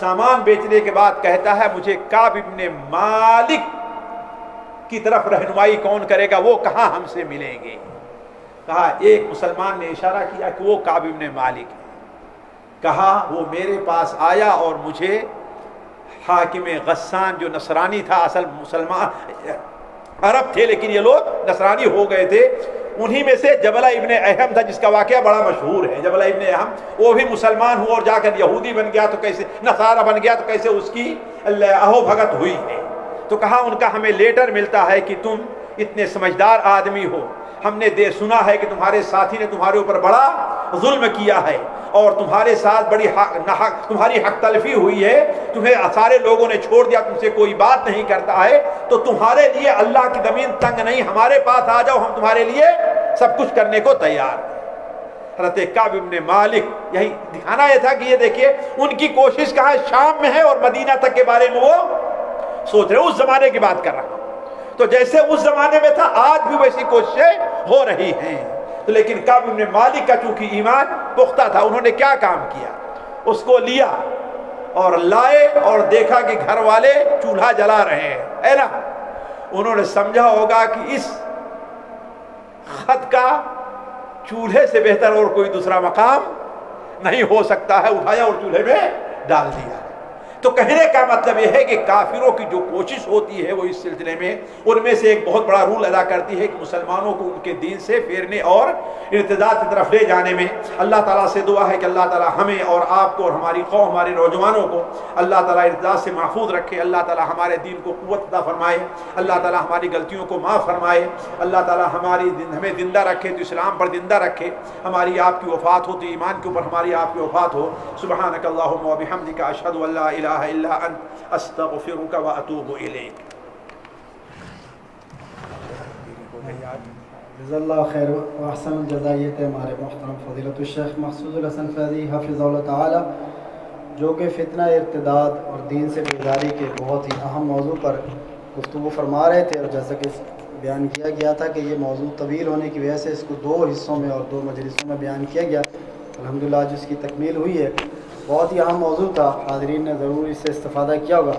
سامان بیچنے کے بعد کہتا ہے مجھے کعب بن مالک کی طرف رہنمائی کون کرے گا، وہ کہاں ہم سے ملیں گے؟ کہا ایک مسلمان نے اشارہ کیا کہ وہ کعب بن مالک ہے۔ کہا وہ میرے پاس آیا اور مجھے حاکم غسان جو نصرانی تھا، اصل مسلمان عرب تھے لیکن یہ لوگ نصرانی ہو گئے تھے، انہی میں سے جبلہ ابن احم تھا جس کا واقعہ بڑا مشہور ہے۔ جبلہ ابن احم وہ بھی مسلمان ہوا اور جا کر یہودی بن گیا، تو کیسے نصارہ بن گیا، تو کیسے اس کی اہو بھگت ہوئی ہے۔ تو کہا ان کا ہمیں لیٹر ملتا ہے کہ تم اتنے سمجھدار آدمی ہو، ہم نے سنا ہے کہ تمہارے ساتھی نے تمہارے اوپر بڑا ظلم کیا ہے اور تمہارے ساتھ بڑی تمہاری حق تلفی ہوئی ہے، تمہیں سارے لوگوں نے چھوڑ دیا، تم سے کوئی بات نہیں کرتا ہے، تو تمہارے لیے اللہ کی زمین تنگ نہیں، ہمارے پاس آ جاؤ، ہم تمہارے لیے سب کچھ کرنے کو تیار ہیں۔ حضرت کعب بن مالک، یہی دکھانا یہ تھا کہ یہ دیکھیے ان کی کوشش کہاں شام میں ہے اور مدینہ تک کے بارے میں وہ سوچ رہے، اس زمانے کی بات کر رہا ہوں۔ تو جیسے اس زمانے میں تھا آج بھی ویسی کوششیں ہو رہی ہیں۔ تو لیکن کعب بن مالک کا چونکہ ایمان پختہ تھا، انہوں نے کیا کام کیا، اس کو لیا اور لائے اور دیکھا کہ گھر والے چولہا جلا رہے ہیں، ہے نا، انہوں نے سمجھا ہوگا کہ اس خط کا چولہے سے بہتر اور کوئی دوسرا مقام نہیں ہو سکتا ہے، اٹھایا اور چولہے میں ڈال دیا۔ تو کہنے کا مطلب یہ ہے کہ کافروں کی جو کوشش ہوتی ہے وہ اس سلسلے میں ان میں سے ایک بہت بڑا رول ادا کرتی ہے کہ مسلمانوں کو ان کے دین سے پھیرنے اور ارتداد کی طرف لے جانے میں۔ اللہ تعالیٰ سے دعا ہے کہ اللہ تعالیٰ ہمیں اور آپ کو اور ہماری قوم، ہمارے نوجوانوں کو اللہ تعالیٰ ارتداد سے محفوظ رکھے، اللہ تعالیٰ ہمارے دین کو قوت عطا فرمائے، اللہ تعالیٰ ہماری غلطیوں کو معاف فرمائے، اللہ تعالیٰ ہمیں زندہ رکھے تو اسلام پر زندہ رکھے، ہماری آپ کی وفات ہو تو ایمان کے اوپر ہماری آپ کی وفات ہو۔ سبحانک اللہم و بحمدک، اشہد ان لا الہ الا انت، استغفرک و اتوب الیک۔ جزا اللہ خیر و احسن الجزا۔ یہ تھے ہمارے محترم فضیلت الشیخ محسوظ الحسن فیضی حفظہ اللہ تعالی، جو کہ فتنہ ارتداد اور دین سے بیزاری کے بہت ہی اہم موضوع پر گفتگو فرما رہے تھے، اور جیسا کہ بیان کیا گیا تھا کہ یہ موضوع طویل ہونے کی وجہ سے اس کو 2 حصوں میں اور 2 مجلسوں میں بیان کیا گیا، الحمدللہ آج اس کی تکمیل ہوئی ہے۔ بہت ہی اہم موضوع تھا، حاضرین نے ضرور اس سے استفادہ کیا ہوگا۔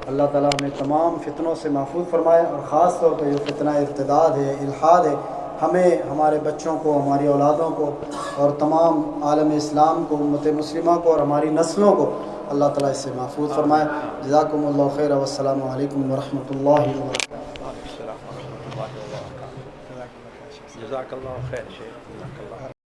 اللہ تعالیٰ ہمیں تمام فتنوں سے محفوظ فرمائے، اور خاص طور پہ جو فتنہ ارتداد ہے، الحاد ہے، ہمیں، ہمارے بچوں کو، ہماری اولادوں کو اور تمام عالم اسلام کو، امت مسلمہ کو اور ہماری نسلوں کو اللہ تعالیٰ اس سے محفوظ فرمائے۔ جزاکم اللہ خیر، والسلام علیکم ورحمۃ اللہ وبرکاتہ۔ جزاک اللہ خیر شیخ، جزاک اللہ